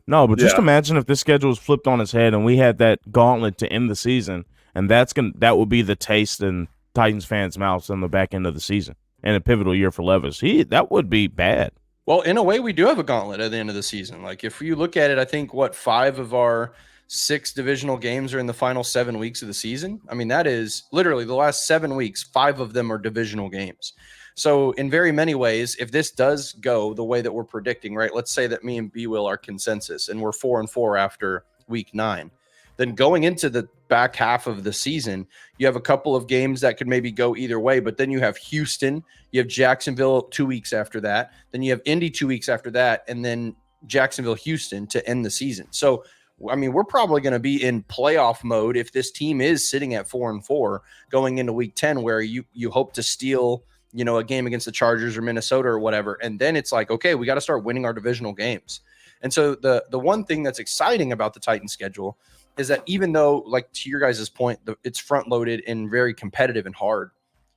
No, but just imagine if this schedule was flipped on its head and we had that gauntlet to end the season, and that would be the taste in Titans fans' mouths on the back end of the season, and a pivotal year for Levis. That would be bad. Well, in a way, we do have a gauntlet at the end of the season. Like, if you look at it, I think 5 of our 6 divisional games are in the final 7 weeks of the season. I mean, that is literally the last 7 weeks. 5 of them are divisional games. So in very many ways, if this does go the way that we're predicting, right, let's say that me and B Will are consensus and we're 4 and 4 after week 9, then going into the back half of the season, you have a couple of games that could maybe go either way, but then you have Houston, you have Jacksonville 2 weeks after that, then you have Indy 2 weeks after that, and then Jacksonville, Houston to end the season. So, I mean, we're probably going to be in playoff mode if this team is sitting at 4 and 4 going into week 10, where you hope to steal, a game against the Chargers or Minnesota or whatever. And then it's like, okay, we got to start winning our divisional games. And so the one thing that's exciting about the Titans schedule is that even though, like, to your guys' point, it's front loaded and very competitive and hard,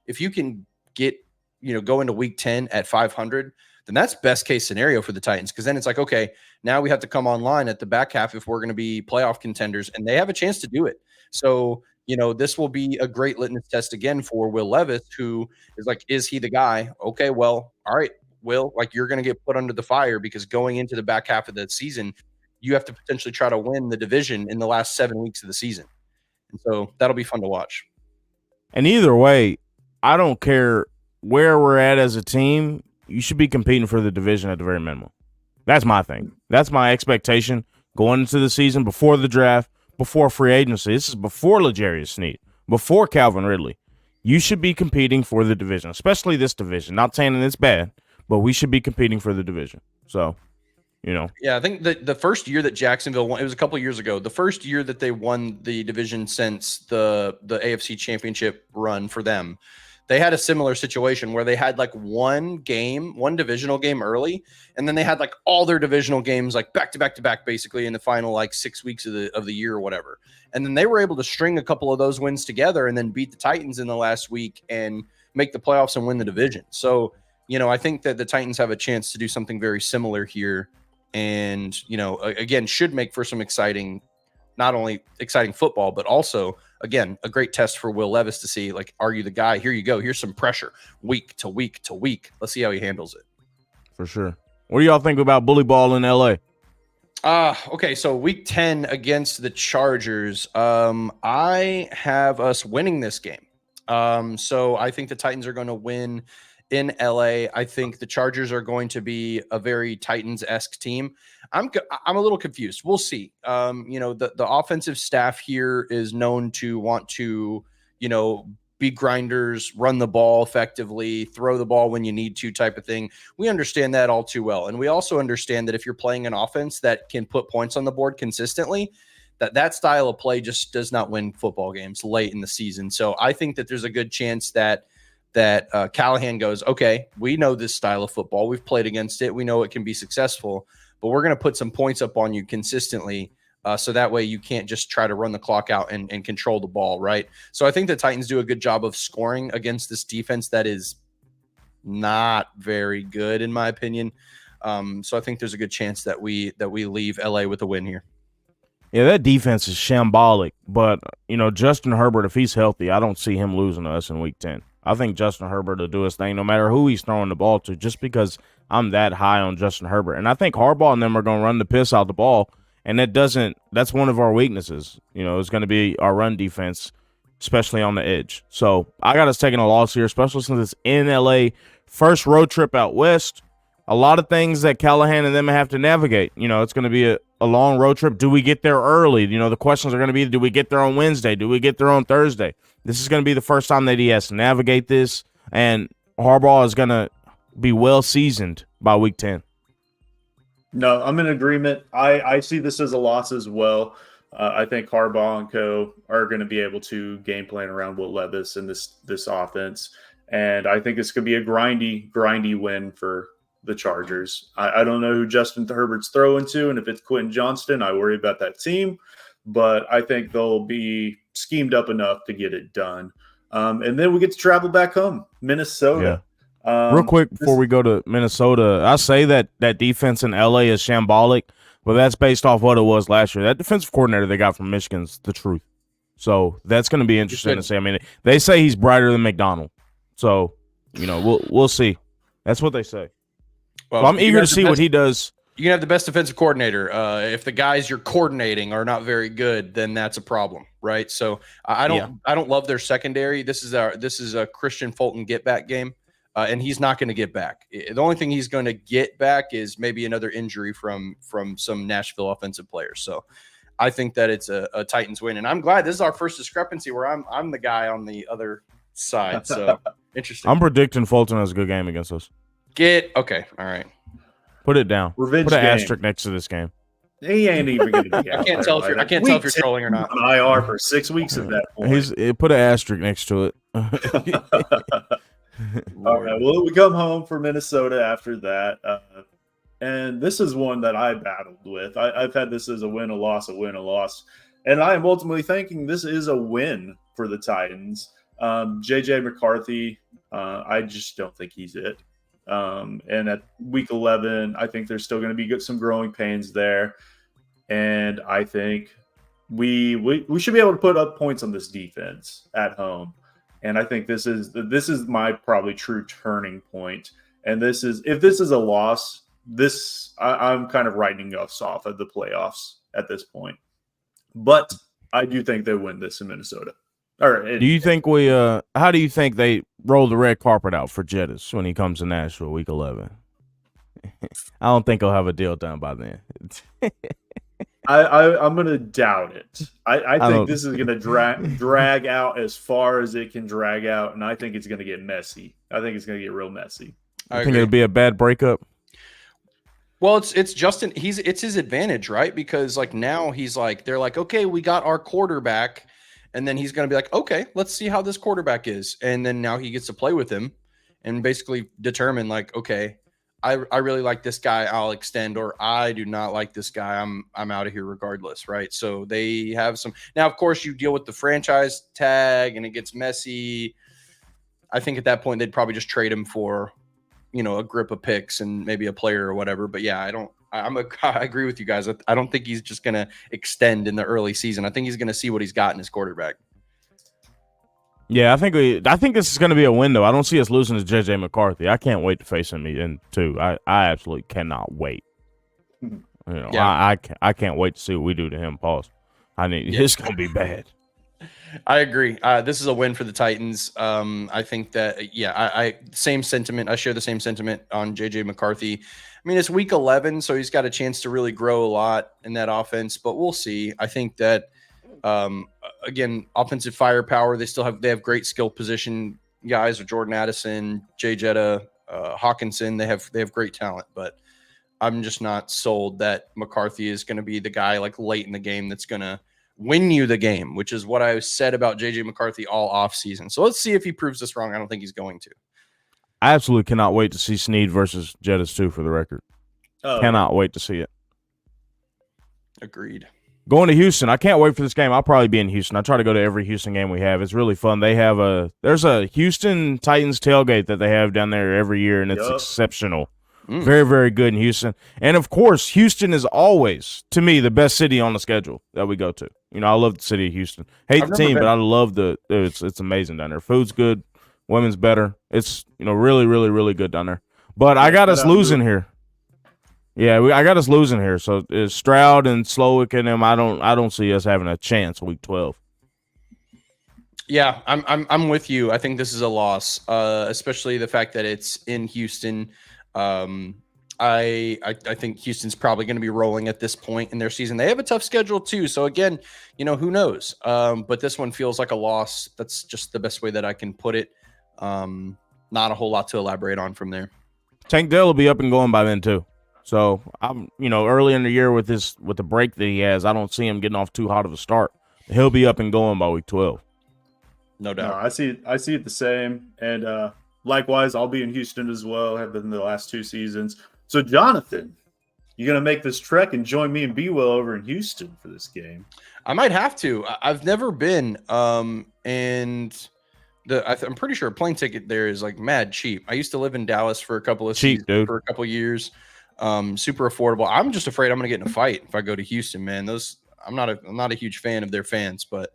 if you can get, go into week 10 at 500, then that's best case scenario for the Titans. Cause then it's like, okay, now we have to come online at the back half if we're going to be playoff contenders, and they have a chance to do it. So, this will be a great litmus test again for Will Levis, who is like, is he the guy? Okay, well, all right, Will, like, you're going to get put under the fire, because going into the back half of the season, you have to potentially try to win the division in the last 7 weeks of the season. And so that'll be fun to watch. And either way, I don't care where we're at as a team. You should be competing for the division at the very minimum. That's my thing. That's my expectation going into the season, before the draft, before free agency. This is before L'Jarius Sneed, before Calvin Ridley, you should be competing for the division, especially this division. Not saying that it's bad, but we should be competing for the division. So, Yeah, I think the first year that Jacksonville won, it was a couple of years ago. The first year that they won the division since the AFC Championship run for them, they had a similar situation where they had like one divisional game early, and then they had like all their divisional games like back to back to back, basically in the final like 6 weeks of the year or whatever. And then they were able to string a couple of those wins together and then beat the Titans in the last week and make the playoffs and win the division. So, I think that the Titans have a chance to do something very similar here. And, again, should make for some not only exciting football, but also, again, a great test for Will Levis to see, like, are you the guy? Here you go. Here's some pressure week to week to week. Let's see how he handles it. For sure. What do y'all think about bully ball in LA? Okay, so week 10 against the Chargers. I have us winning this game. So I think the Titans are going to win in LA. I think the Chargers are going to be a very Titans-esque team. I'm a little confused. We'll see. The offensive staff here is known to want to, be grinders, run the ball effectively, throw the ball when you need to type of thing. We understand that all too well. And we also understand that if you're playing an offense that can put points on the board consistently, that style of play just does not win football games late in the season. So I think that there's a good chance that Callahan goes, okay, we know this style of football. We've played against it. We know it can be successful, but we're going to put some points up on you consistently. So that way you can't just try to run the clock out and control the ball, right? So I think the Titans do a good job of scoring against this defense that is not very good, in my opinion. So I think there's a good chance that we leave LA with a win here. Yeah, that defense is shambolic, but, Justin Herbert, if he's healthy, I don't see him losing to us in week 10. I think Justin Herbert will do his thing no matter who he's throwing the ball to, just because I'm that high on Justin Herbert. And I think Harbaugh and them are going to run the piss out the ball, and that's one of our weaknesses. It's going to be our run defense, especially on the edge. So I got us taking a loss here, especially since it's in LA. First road trip out west. A lot of things that Callahan and them have to navigate. It's going to be a long road trip. Do we get there early? The questions are going to be, do we get there on Wednesday? Do we get there on Thursday? This is going to be the first time that he has to navigate this, and Harbaugh is going to be well seasoned by week 10. No, I'm in agreement. I see this as a loss as well. I think Harbaugh and co are going to be able to game plan around Will Levis and this offense, and I think it's going to be a grindy win for the Chargers. I don't know who Justin Herbert's throwing to, and if it's Quentin Johnston, I worry about that team, but I think they'll be schemed up enough to get it done. And then we get to travel back home, Minnesota. Yeah. Real quick before we go to Minnesota, I say that defense in LA is shambolic, but that's based off what it was last year. That defensive coordinator they got from Michigan's the truth. So that's going to be interesting to see. I mean, they say he's brighter than McDonald. So, we'll see. That's what they say. Well, so I'm eager to see what he does. You can have the best defensive coordinator. If the guys you're coordinating are not very good, then that's a problem, right? So I don't love their secondary. This is a Christian Fulton get back game, and he's not going to get back. The only thing he's going to get back is maybe another injury from some Nashville offensive players. So I think that it's a Titans win, and I'm glad this is our first discrepancy where I'm the guy on the other side. So interesting. I'm predicting Fulton has a good game against us. Okay, all right. Put it down. Revenge Put an game. Asterisk next to this game. He ain't even going to be out. I can't tell if you're trolling or not. On IR for 6 weeks at that point. Put an asterisk next to it. All right. Well, we come home for Minnesota after that. And this is one that I battled with. I've had this as a win, a loss, a win, a loss. And I am ultimately thinking this is a win for the Titans. JJ McCarthy, I just don't think he's it. And at week 11, I think there's still going to be some growing pains there. And I think we should be able to put up points on this defense at home. And I think this is my probably true turning point. And if this is a loss, I'm kind of writing us off at the playoffs at this point. But I do think they win this in Minnesota. Do you think how do you think they roll the red carpet out for Jettis when he comes to Nashville week 11? I don't think he'll have a deal done by then. I'm gonna doubt it. I think don't- this is gonna drag out as far as it can drag out, and I think it's gonna get messy. I think it's gonna get real messy. I think it'll be a bad breakup. Well, it's Justin. It's his advantage, right? Because like now he's like they're like, okay, we got our quarterback, and then he's gonna be like, okay, let's see how this quarterback is, and then now he gets to play with him, and basically determine like, okay, I really like this guy, I'll extend, or I do not like this guy, I'm out of here regardless, right? So they have some now. Of course, you deal with the franchise tag, and it gets messy. I think at that point they'd probably just trade him for, a grip of picks and maybe a player or whatever. But yeah, I agree with you guys. I don't think he's just going to extend in the early season. I think he's going to see what he's got in his quarterback. Yeah, I think this is going to be a window. I don't see us losing to JJ McCarthy. I can't wait to face him in two. I absolutely cannot wait. I can't wait to see what we do to him. Pause. It's going to be bad. I agree. This is a win for the Titans. I think that, I same sentiment. I share the same sentiment on JJ McCarthy. I mean, it's week 11, so he's got a chance to really grow a lot in that offense, but we'll see. I think that, again, offensive firepower, they have great skill position guys with Jordan Addison, Jay Jetta, Hawkinson. They have great talent, but I'm just not sold that McCarthy is going to be the guy like late in the game that's going to win you the game, which is what I said about JJ McCarthy all off season. So let's see if he proves us wrong. I don't think he's going to. I absolutely cannot wait to see Snead versus Jettis too, for the record. Cannot wait to see it. Agreed. Going to Houston. I can't wait for this game. I'll probably be in Houston. I try to go to every Houston game we have. It's really fun. There's a Houston Titans tailgate that they have down there every year, and it's exceptional. Very, very good in Houston. And, of course, Houston is always, to me, the best city on the schedule that we go to. I love the city of Houston. Hate the team, but I love it's amazing down there. Food's good. Women's better. It's, really, really, really good down there. But I got us losing here. Yeah, I got us losing here. So it's Stroud and Slowick and them. I don't see us having a chance week 12. Yeah, I'm with you. I think this is a loss, especially the fact that it's in Houston. I think Houston's probably going to be rolling at this point in their season. They have a tough schedule too. So again, who knows? But this one feels like a loss. That's just the best way that I can put it. Not a whole lot to elaborate on from there. Tank Dell will be up and going by then too. So I'm, early in the year with the break that he has, I don't see him getting off too hot of a start. He'll be up and going by week 12. No doubt. No, I see it the same. And likewise, I'll be in Houston as well. Have been the last 2 seasons. So Jonathan, you gonna make this trek and join me and B-Will over in Houston for this game? I might have to. I've never been. And I'm pretty sure a plane ticket there is like mad cheap. I used to live in Dallas for a couple of for a couple of years. Super affordable. I'm just afraid I'm gonna get in a fight if I go to Houston, man. I'm not a huge fan of their fans, but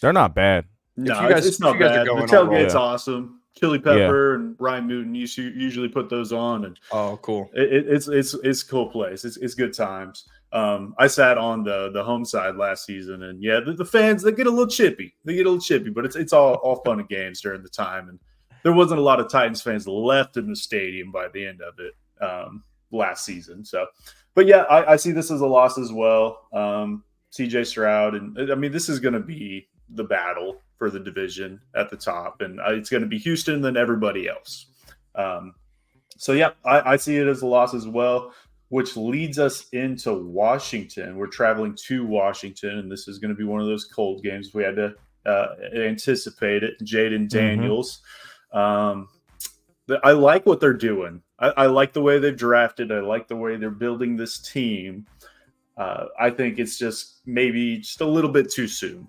they're not bad. No, it's not bad. The tailgate's awesome. Chili Pepper and Ryan Newton usually put those on, and cool. It's a cool place. It's good times. I sat on the home side last season, and the fans, they get a little chippy. But it's all fun and games during the time. And there wasn't a lot of Titans fans left in the stadium by the end of it last season. So, but yeah, I see this as a loss as well. CJ Stroud, and I mean, this is going to be the battle for the division at the top, and it's going to be Houston then everybody else. So yeah, I see it as a loss as well, which leads us into Washington. We're traveling to Washington, and this is going to be one of those cold games. We had to anticipate it. Jaden Daniels. I like what they're doing. I like the way they've drafted. I like the way they're building this team. I think it's just maybe just a little bit too soon.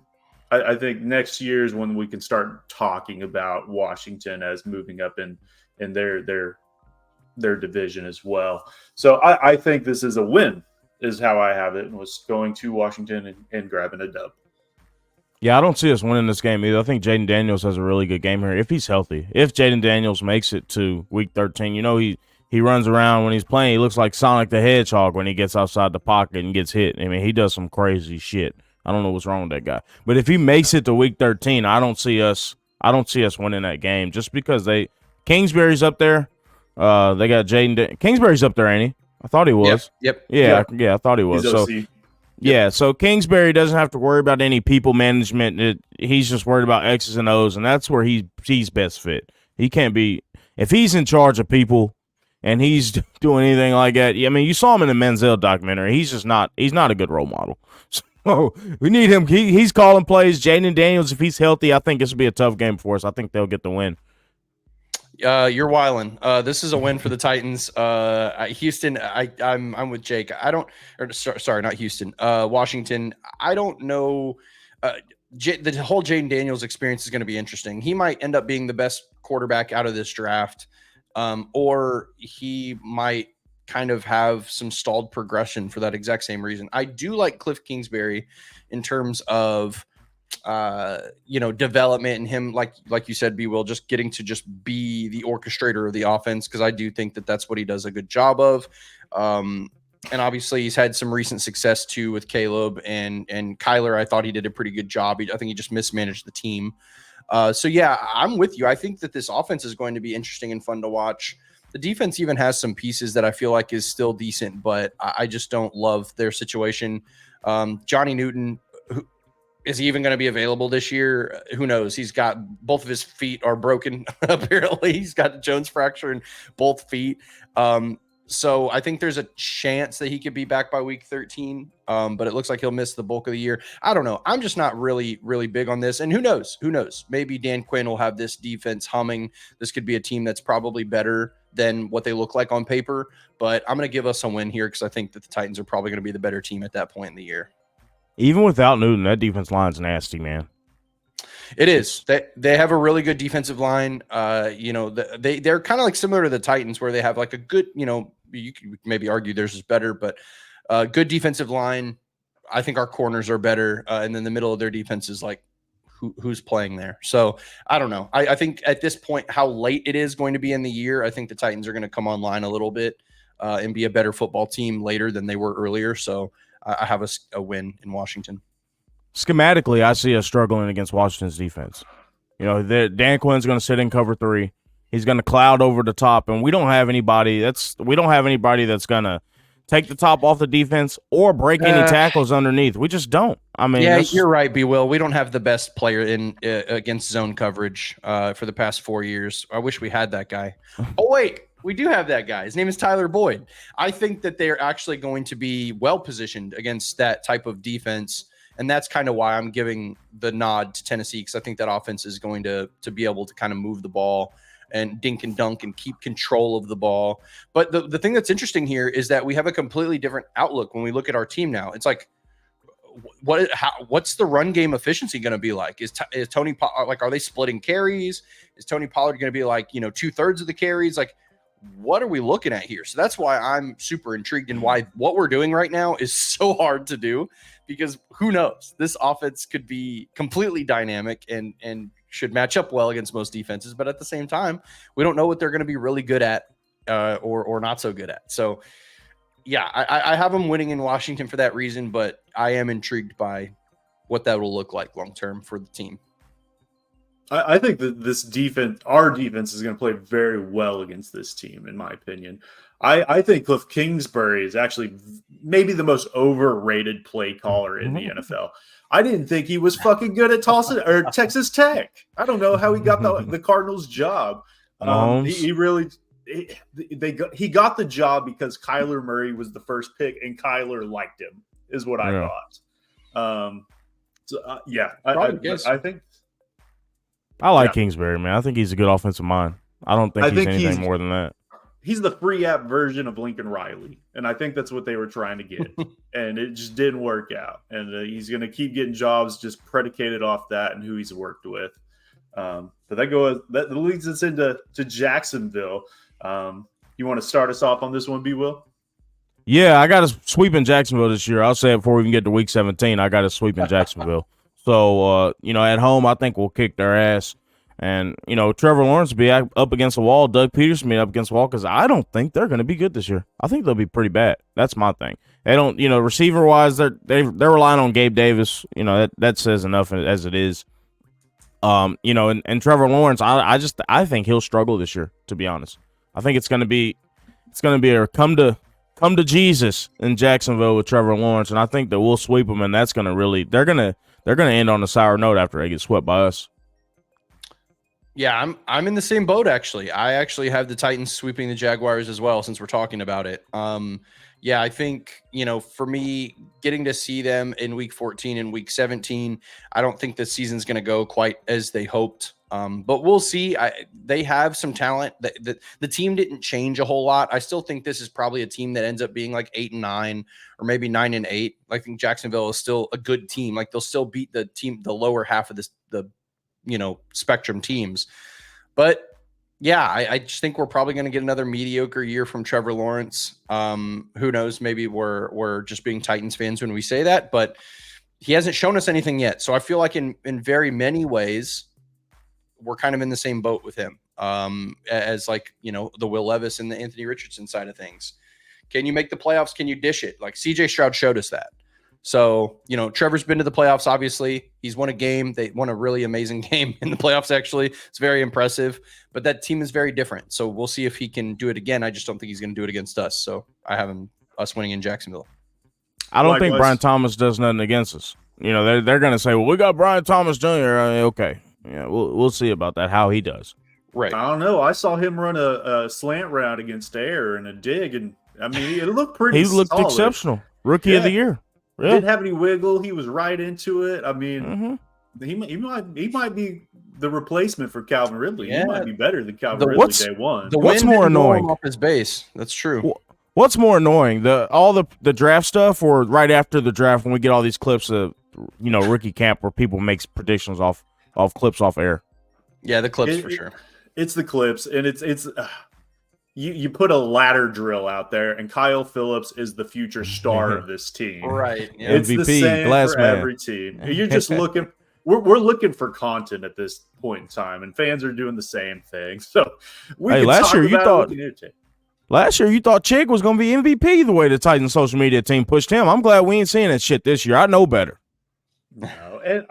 I think next year is when we can start talking about Washington as moving up in their division as well. So I think this is a win, is how I have it, and was going to Washington and grabbing a dub. Yeah, I don't see us winning this game either. I think Jaden Daniels has a really good game here if he's healthy. If Jaden Daniels makes it to week 13, he runs around when he's playing. He looks like Sonic the Hedgehog when he gets outside the pocket and gets hit. I mean, he does some crazy shit. I don't know what's wrong with that guy. But if he makes it to week 13, I don't see us winning that game just because Kingsbury's up there. They got Kingsbury's up there, ain't he? I thought he was. Yep. Yeah, I thought he was. He's so OC. Yeah, so Kingsbury doesn't have to worry about any people management. He's just worried about X's and O's, and that's where he's best fit. He can't be if he's in charge of people and he's doing anything like that. I mean, you saw him in the Menzel documentary. He's not a good role model. So we need him. He's calling plays. Jaden Daniels, if he's healthy, I think this will be a tough game for us. I think they'll get the win. You're wildin'. This is a win for the Titans. Houston, I'm with Jake. Sorry, not Houston. Washington. I don't know. The whole Jaden Daniels experience is going to be interesting. He might end up being the best quarterback out of this draft, or he might kind of have some stalled progression for that exact same reason. I do like Cliff Kingsbury in terms of development and him, like you said, B. Will, just getting to just be the orchestrator of the offense, because I do think that that's what he does a good job of. And obviously he's had some recent success too with Caleb and Kyler. I thought he did a pretty good job. I think he just mismanaged the team. So yeah, I'm with you. I think that this offense is going to be interesting and fun to watch. The defense even has some pieces that I feel like is still decent, but I just don't love their situation. Johnny Newton, is he even going to be available this year? Who knows? He's got both of his feet are broken. Apparently, he's got a Jones fracture in both feet. So I think there's a chance that he could be back by week 13. But it looks like he'll miss the bulk of the year. I don't know. I'm just not really, really big on this. And who knows? Who knows? Maybe Dan Quinn will have this defense humming. This could be a team that's probably better than what they look like on paper. But I'm going to give us a win here because I think that the Titans are probably going to be the better team at that point in the year. Even without Newton, that defense line's nasty, man. It is. They have a really good defensive line. They're kind of like similar to the Titans, where they have like a good, you could maybe argue theirs is better, but good defensive line. I think our corners are better, and then the middle of their defense is like who's playing there. So I don't know. I think at this point, how late it is going to be in the year, I think the Titans are going to come online a little bit and be a better football team later than they were earlier. So I have a win in Washington. Schematically, I see us struggling against Washington's defense. Dan Quinn's going to sit in cover 3. He's going to cloud over the top, and we don't have anybody that's going to take the top off the defense or break any tackles underneath. We just don't. I mean, yeah, you're right, B. Will. We don't have the best player in against zone coverage for the past 4 years. I wish we had that guy. Oh wait. We do have that guy. His name is Tyler Boyd. I think that they're actually going to be well positioned against that type of defense. And that's kind of why I'm giving the nod to Tennessee, because I think that offense is going to be able to kind of move the ball and dink and dunk and keep control of the ball. But the thing that's interesting here is that we have a completely different outlook when we look at our team now. It's like, what's the run game efficiency going to be like? Is Tony like, are they splitting carries? Is Tony Pollard going to be like, 2/3 of the carries? Like, what are we looking at here? So that's why I'm super intrigued and why what we're doing right now is so hard to do, because who knows? This offense could be completely dynamic and should match up well against most defenses. But at the same time, we don't know what they're going to be really good at or not so good at. So, yeah, I have them winning in Washington for that reason, but I am intrigued by what that will look like long term for the team. I think that our defense is going to play very well against this team, in my opinion. I think Cliff Kingsbury is actually maybe the most overrated play caller in the NFL. I didn't think he was fucking good at Texas Tech. I don't know how he got the Cardinals job. He got the job because Kyler Murray was the first pick and Kyler liked him, is what I thought. I think. I like Kingsbury, man. I think he's a good offensive mind. I don't think he's anything more than that. He's the free app version of Lincoln Riley, and I think that's what they were trying to get, and it just didn't work out. And he's going to keep getting jobs just predicated off that and who he's worked with. But that leads us into Jacksonville. You want to start us off on this one, B. Will? Yeah, I got us sweeping Jacksonville this year. I'll say it before we even get to Week 17. I got us sweeping Jacksonville. So, at home, I think we'll kick their ass. And, Trevor Lawrence will be up against the wall. Doug Peterson will be up against the wall because I don't think they're going to be good this year. I think they'll be pretty bad. That's my thing. They don't, receiver-wise, they're relying on Gabe Davis. That says enough as it is. And Trevor Lawrence, I think he'll struggle this year, to be honest. I think it's going to be a come come to Jesus in Jacksonville with Trevor Lawrence, and I think that we'll sweep them, and that's going to really they're gonna end on a sour note after they get swept by us. Yeah, I'm in the same boat actually. I actually have the Titans sweeping the Jaguars as well, since we're talking about it. Yeah, I think, for me, getting to see them in week 14 and week 17, I don't think the season's going to go quite as they hoped. But we'll see. They have some talent. The team didn't change a whole lot. I still think this is probably a team that ends up being like 8-9 or maybe 9-8. I think Jacksonville is still a good team. Like, they'll still beat the lower half of the spectrum teams. But yeah, I just think we're probably going to get another mediocre year from Trevor Lawrence. Who knows? Maybe we're just being Titans fans when we say that, but he hasn't shown us anything yet. So I feel like in very many ways, we're kind of in the same boat with him as the Will Levis and the Anthony Richardson side of things. Can you make the playoffs? Can you dish it? Like, CJ Stroud showed us that. So, Trevor's been to the playoffs, obviously. He's won a game. They won a really amazing game in the playoffs, actually. It's very impressive. But that team is very different. So we'll see if he can do it again. I just don't think he's going to do it against us. So I have us winning in Jacksonville. I don't think Brian Thomas does nothing against us. They're going to say, well, we got Brian Thomas Jr. Okay. Yeah, we'll see about that, how he does. Right. I don't know. I saw him run a slant route against air and a dig, and I mean, it looked pretty He looked solid. exceptional. Rookie of the year. Yeah. Didn't have any wiggle. He was right into it. I mean, he might be the replacement for Calvin Ridley. Yeah. He might be better than Calvin Ridley day one. What's more annoying? Off his base. That's true. What's more annoying? All the draft stuff, or right after the draft when we get all these clips of rookie camp where people makes predictions off clips off air? Yeah, the clips for sure. It's the clips, and it's. You put a ladder drill out there, and Kyle Phillips is the future star of this team. Right. Yeah. It's MVP, the same glass for man. every team. You're just looking. We're looking for content at this point in time, and fans are doing the same thing. So last year you thought Chig was going to be MVP the way the Titans social media team pushed him. I'm glad we ain't seeing that shit this year. I know better. No, and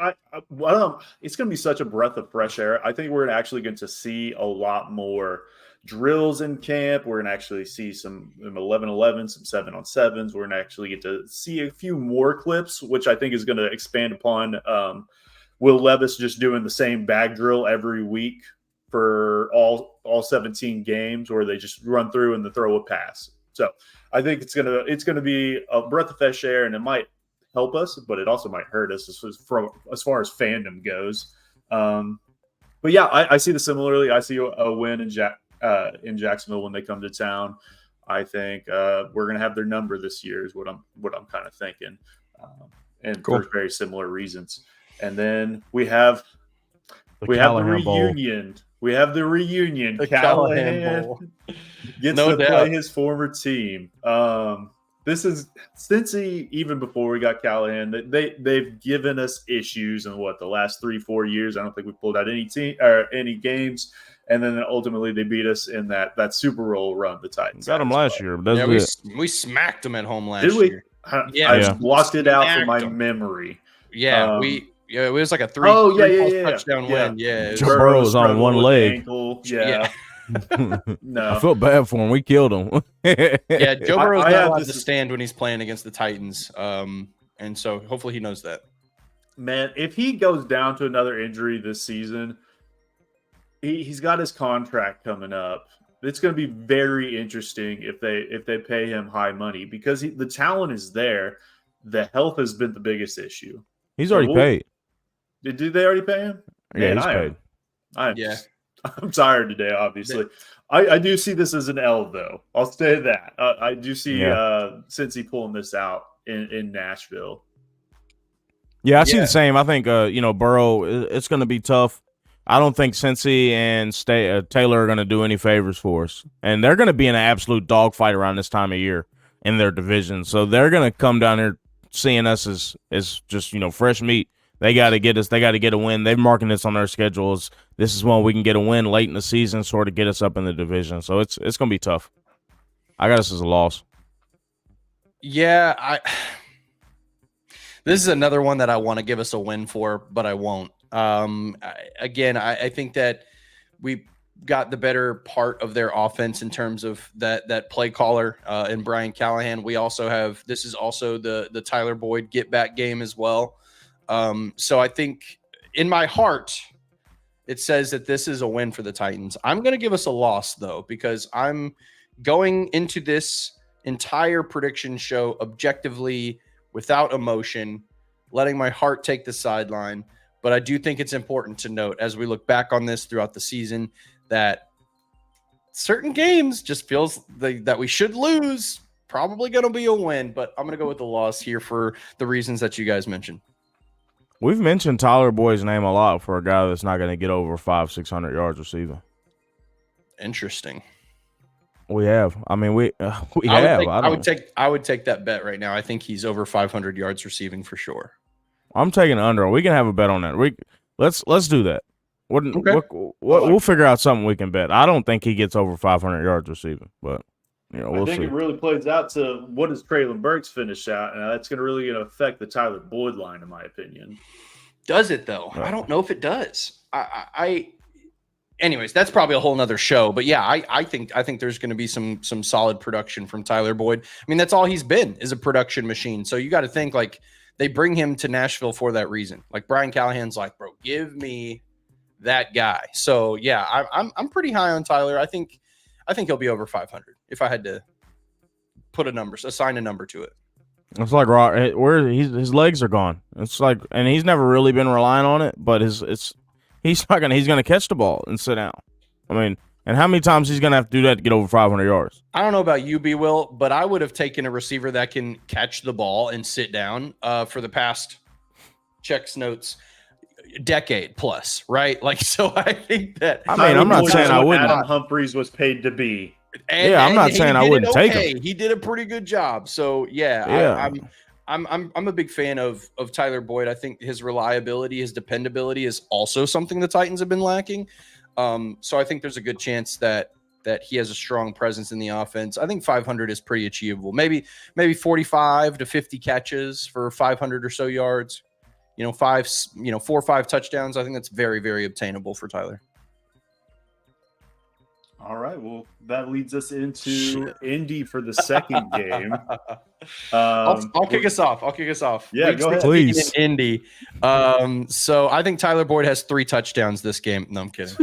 it's going to be such a breath of fresh air. I think we're actually going to see a lot more drills in camp. We're going to actually see some 11-11, some 7-on-7s. We're going to actually get to see a few more clips, which I think is going to expand upon Will Levis just doing the same bag drill every week for all 17 games, where they just run through and they throw a pass. So I think it's gonna be a breath of fresh air, and it might help us, but it also might hurt us as far as fandom goes. But yeah, I see this similarly. I see a win in Jacksonville when they come to town. I think we're gonna have their number this year is what I'm kind of thinking, and for very similar reasons. And then we have the reunion. Bowl. We have the reunion. The Callahan gets to play his former team. This is Cincy, even before we got Callahan, they've given us issues in the last 3-4 years. I don't think we pulled out any games, and then ultimately they beat us in that Super Bowl run. The Titans got them last year. But we smacked them at home last year. I just blocked it out from my memory. Yeah, it was like a touchdown win. Yeah, Joe Burrow was on one leg. Yeah. No, I feel bad for him. We killed him. Yeah, Joe Burrow's not allowed to stand when he's playing against the Titans, and so hopefully he knows that. Man, if he goes down to another injury this season, he's got his contract coming up. It's going to be very interesting if they pay him high money, because the talent is there. The health has been the biggest issue. He's already paid. Did they already pay him? Yeah, he's paid. I'm tired today, obviously. I do see this as an L, though. I'll say that. I do see Cincy pulling this out in Nashville. Yeah, I see the same. I think, Burrow, it's going to be tough. I don't think Cincy and Taylor are going to do any favors for us. And they're going to be in an absolute dogfight around this time of year in their division. So they're going to come down here seeing us as just, fresh meat. They got to get us. They got to get a win. They're marking this on their schedules. This is when we can get a win late in the season, sort of get us up in the division. So it's going to be tough. I got us as a loss. Yeah, this is another one that I want to give us a win for, but I won't. I think that got the better part of their offense in terms of that play caller in Brian Callahan. We also have, this is also the Tyler Boyd get back game as well. So I think in my heart, it says that this is a win for the Titans. I'm going to give us a loss though, because I'm going into this entire prediction show objectively without emotion, letting my heart take the sideline. But I do think it's important to note as we look back on this throughout the season that certain games just feels that we should lose. Probably going to be a win, but I'm going to go with the loss here for the reasons that you guys mentioned. We've mentioned Tyler Boyd's name a lot for a guy that's not going to get over 500-600 yards receiving. Interesting. We have. I mean, we have. I would take that bet right now. I think he's over 500 yards receiving for sure. I'm taking under. We can have a bet on that. Let's do that. Okay. We'll figure out something we can bet. I don't think he gets over 500 yards receiving, but we'll I think see. it really plays out to what does Traylon Burks finish out, and that's going to really affect the Tyler Boyd line, in my opinion. Does it though? I don't know if it does. Anyways, that's probably a whole nother show. But yeah, I think there's going to be some solid production from Tyler Boyd. I mean, that's all he's been, is a production machine. So you got to think like they bring him to Nashville for that reason. Like Brian Callahan's like, bro, give me that guy. So yeah, I'm pretty high on Tyler. I think he'll be over 500 if I had to put assign a number to it. It's like where his legs are gone. It's like, and he's never really been relying on it, but he's gonna catch the ball and sit down. I mean, and how many times he's gonna have to do that to get over 500 yards? I don't know about you, B. Will, but I would have taken a receiver that can catch the ball and sit down for the past checks notes decade plus, right? Like, so I think that. I mean, I'm not saying I wouldn't. Adam Humphries was paid to be. I'm not saying I wouldn't take him. He did a pretty good job. So yeah. I'm a big fan of Tyler Boyd. I think his reliability, his dependability is also something the Titans have been lacking. So I think there's a good chance that he has a strong presence in the offense. I think 500 is pretty achievable. Maybe 45 to 50 catches for 500 or so yards. 4 or 5 touchdowns. I think that's very, very obtainable for Tyler. All right. Well, that leads us into Indy for the second game. I'll kick us off. Yeah, go ahead. Please. In Indy. So I think Tyler Boyd has 3 touchdowns this game. No, I'm kidding.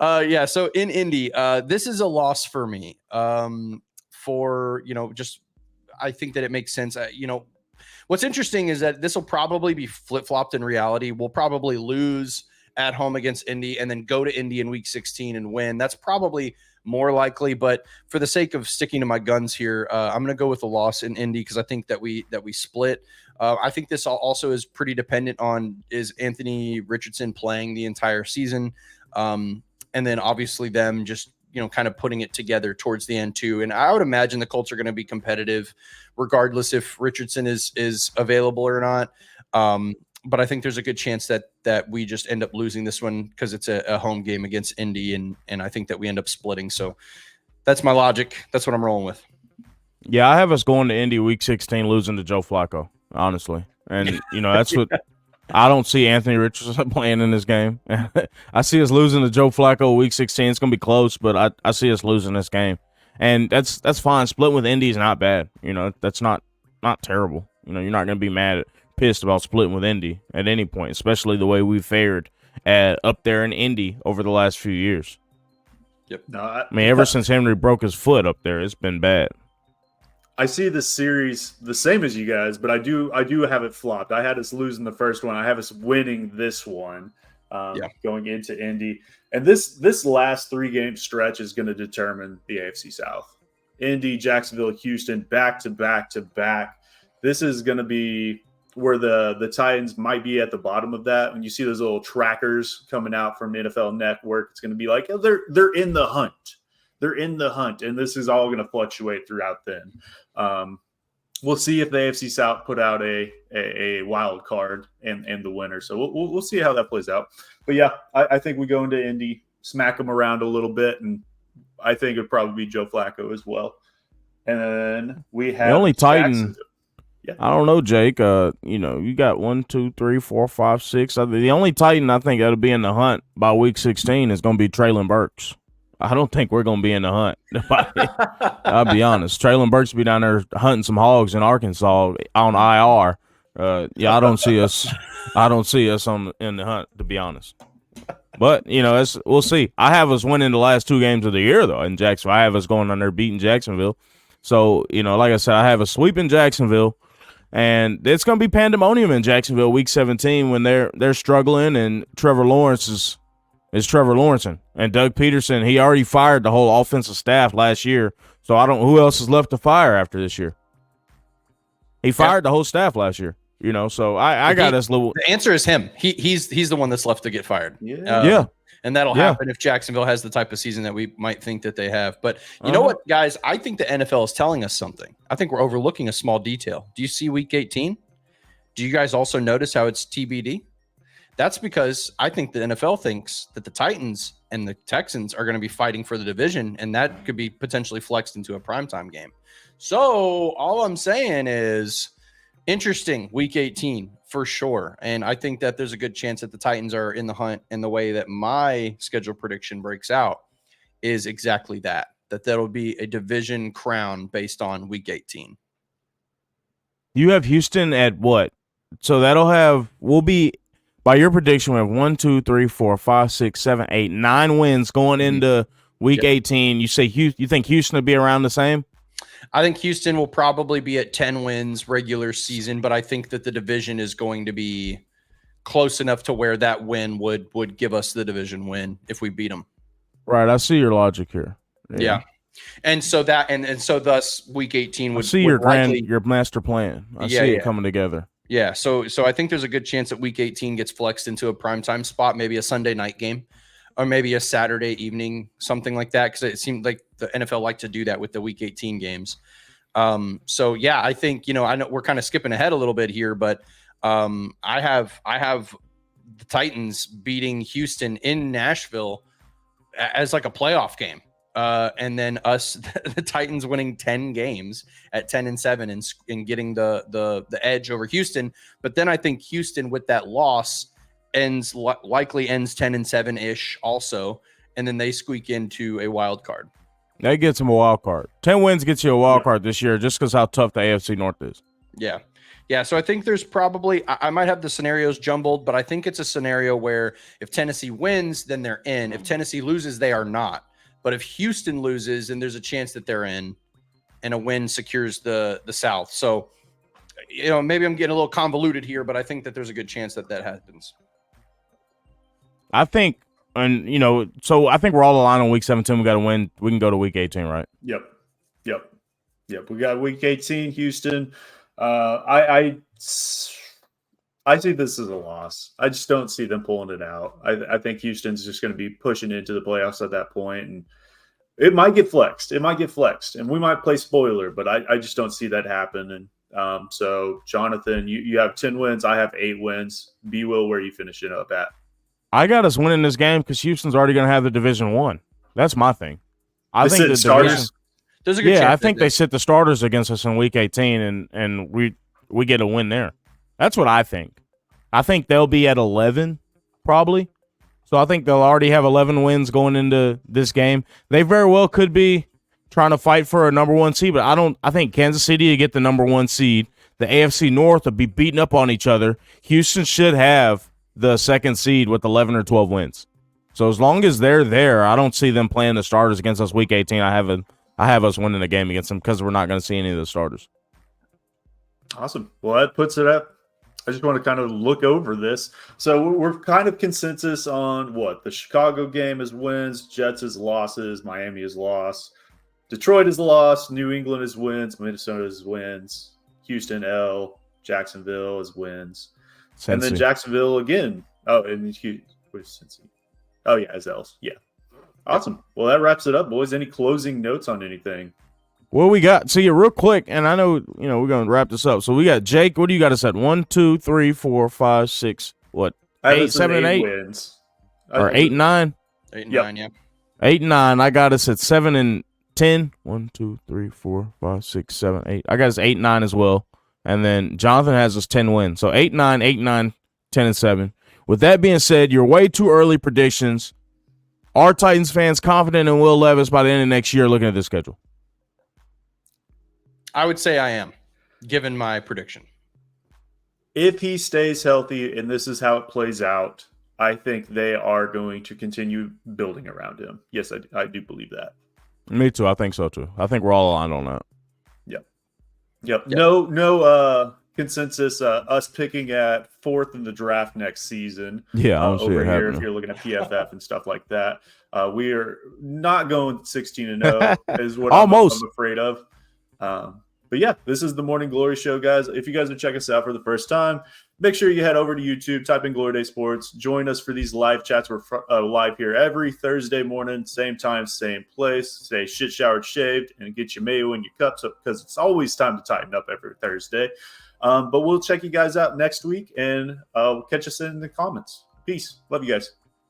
Yeah. So in Indy, this is a loss for me. Just I think that it makes sense. What's interesting is that this will probably be flip-flopped in reality. We'll probably lose at home against Indy and then go to Indy in week 16 and win. That's probably more likely, but for the sake of sticking to my guns here, I'm going to go with a loss in Indy because I think that we split. I think this also is pretty dependent on is Anthony Richardson playing the entire season. And then obviously them just, kind of putting it together towards the end too. And I would imagine the Colts are going to be competitive regardless if Richardson is available or not. But I think there's a good chance that we just end up losing this one because it's a home game against Indy, and I think that we end up splitting. So that's my logic. That's what I'm rolling with. Yeah, I have us going to Indy week 16 losing to Joe Flacco, honestly. And, that's what I don't see Anthony Richardson playing in this game. I see us losing to Joe Flacco week 16. It's going to be close, but I see us losing this game. And that's fine. Splitting with Indy is not bad. That's not terrible. You're not going to be pissed about splitting with Indy at any point, especially the way we've fared up there in Indy over the last few years. Yep. No, ever since Henry broke his foot up there, it's been bad. I see this series the same as you guys, but I do have it flopped. I had us losing the first one. I have us winning this one going into Indy. And this last 3-game stretch is going to determine the AFC South. Indy, Jacksonville, Houston, back to back to back. This is going to be where the Titans might be at the bottom of that. When you see those little trackers coming out from NFL Network, it's going to be like, oh, they're in the hunt. They're in the hunt, and this is all going to fluctuate throughout then. We'll see if the AFC South put out a wild card and the winner. So we'll see how that plays out. But, yeah, I think we go into Indy, smack them around a little bit, and I think it would probably be Joe Flacco as well. And then we have the only Titan Yeah. I don't know, Jake. You got 1, 2, 3, 4, 5, 6. The only Titan I think that'll be in the hunt by week 16 is going to be Traylon Burks. I don't think we're going to be in the hunt. I'll be honest. Traylon Burks will be down there hunting some hogs in Arkansas on IR. I don't see us. I don't see us in the hunt, to be honest. But we'll see. I have us winning the last 2 games of the year though in Jacksonville. I have us going on there beating Jacksonville. So like I said, I have a sweep in Jacksonville. And it's going to be pandemonium in Jacksonville week 17 when they're struggling and Trevor Lawrence is Trevor Lawrencing. And Doug Peterson, he already fired the whole offensive staff last year. So who else is left to fire after this year? He fired the whole staff last year, so I got this little. The answer is him. He's the one that's left to get fired. Yeah. And that'll happen if Jacksonville has the type of season that we might think that they have. But you know what, guys? I think the NFL is telling us something. I think we're overlooking a small detail. Do you see week 18? Do you guys also notice how it's TBD? That's because I think the NFL thinks that the Titans and the Texans are going to be fighting for the division, and that could be potentially flexed into a primetime game. So all I'm saying is interesting week 18 for sure. And I think that there's a good chance that the Titans are in the hunt, and the way that my schedule prediction breaks out is exactly that'll be a division crown based on week 18. You have Houston at what? So we'll be, by your prediction, we have 1, 2, 3, 4, 5, 6, 7, 8, 9 wins going into week 18. You think Houston will be around the same? I think Houston will probably be at 10 wins regular season, but I think that the division is going to be close enough to where that win would give us the division win if we beat them. Right. I see your logic here. Yeah. And so that, and so thus week 18 would see your master plan. I see it coming together. Yeah. So I think there's a good chance that week 18 gets flexed into a primetime spot, maybe a Sunday night game or maybe a Saturday evening, something like that. Cause it seemed like the NFL liked to do that with the week 18 games. So yeah, I think, I know we're kind of skipping ahead a little bit here, but I have the Titans beating Houston in Nashville as like a playoff game. And then the Titans winning 10 games at 10-7 and getting the edge over Houston. But then I think Houston with that loss likely ends 10-7 ish also. And then they squeak into a wild card. That gets them a wild card. 10 wins gets you a wild card this year just because how tough the AFC North is. Yeah. Yeah. So I think there's probably, I might have the scenarios jumbled, but I think it's a scenario where if Tennessee wins, then they're in. If Tennessee loses, they are not. But if Houston loses, then there's a chance that they're in, and a win secures the South. So, maybe I'm getting a little convoluted here, but I think that there's a good chance that happens. I think, so I think we're all aligned on week 17. We got to win. We can go to week 18, right? Yep. We got week 18, Houston. I see this as a loss. I just don't see them pulling it out. I think Houston's just going to be pushing into the playoffs at that point, and it might get flexed. And we might play spoiler, but I just don't see that happen. And so, Jonathan, you have 10 wins. I have 8 wins. B-Will, where are you finishing up at? I got us winning this game because Houston's already going to have the division won. That's my thing. I think the starters. There's a good chance I think they sit the starters against us in week 18, and we get a win there. That's what I think. I think they'll be at 11 probably. So I think they'll already have 11 wins going into this game. They very well could be trying to fight for a number 1 seed, but I think Kansas City will get the number 1 seed. The AFC North will be beating up on each other. Houston should have the 2nd seed with 11 or 12 wins. So as long as they're there, I don't see them playing the starters against us week 18. I have us winning the game against them because we're not going to see any of the starters. Awesome. Well, that puts it up. I just want to kind of look over this. So we're kind of consensus on what? The Chicago game is wins, Jets is losses, Miami is loss, Detroit is loss, New England is wins, Minnesota is wins, Houston L, Jacksonville is wins. Cincy. And then Jacksonville again. Oh, and where's Cincy? Oh, yeah, it's L's. Yeah. Awesome. Well, that wraps it up, boys. Any closing notes on anything? Well, we got, see you real quick, and I know, we're going to wrap this up. So we got Jake. What do you got us at? 1, 2, 3, 4, 5, 6, what? 8, 7, and 8? Wins. Or 8 and 9? 8 and 9, yeah. 8 and 9. I got us at 7 and 10. 1, 2, 3, 4, 5, 6, 7, 8. I got us 8 and 9 as well. And then Jonathan has us 10 wins. So 8-9, 8-9, 10-7. With that being said, your way too early predictions. Are Titans fans confident in Will Levis by the end of next year looking at this schedule? I would say I am, given my prediction. If he stays healthy and this is how it plays out, I think they are going to continue building around him. Yes, I do believe that. Me too. I think so too. I think we're all aligned on that. Yep. No consensus. Us picking at 4th in the draft next season. Yeah, I don't see over it here happening. if you're looking at PFF and stuff like that. We are not going 16-0 is what Almost. I'm afraid of. But yeah, this is the Morning Glory Show, guys. If you guys are checking us out for the first time, make sure you head over to YouTube, type in Glory Day Sports, join us for these live chats. We're live here every Thursday morning, same time, same place. Stay shit showered, shaved, and get your mayo in your cups up because it's always time to tighten up every Thursday. But we'll check you guys out next week, and catch us in the comments. Peace. Love you guys.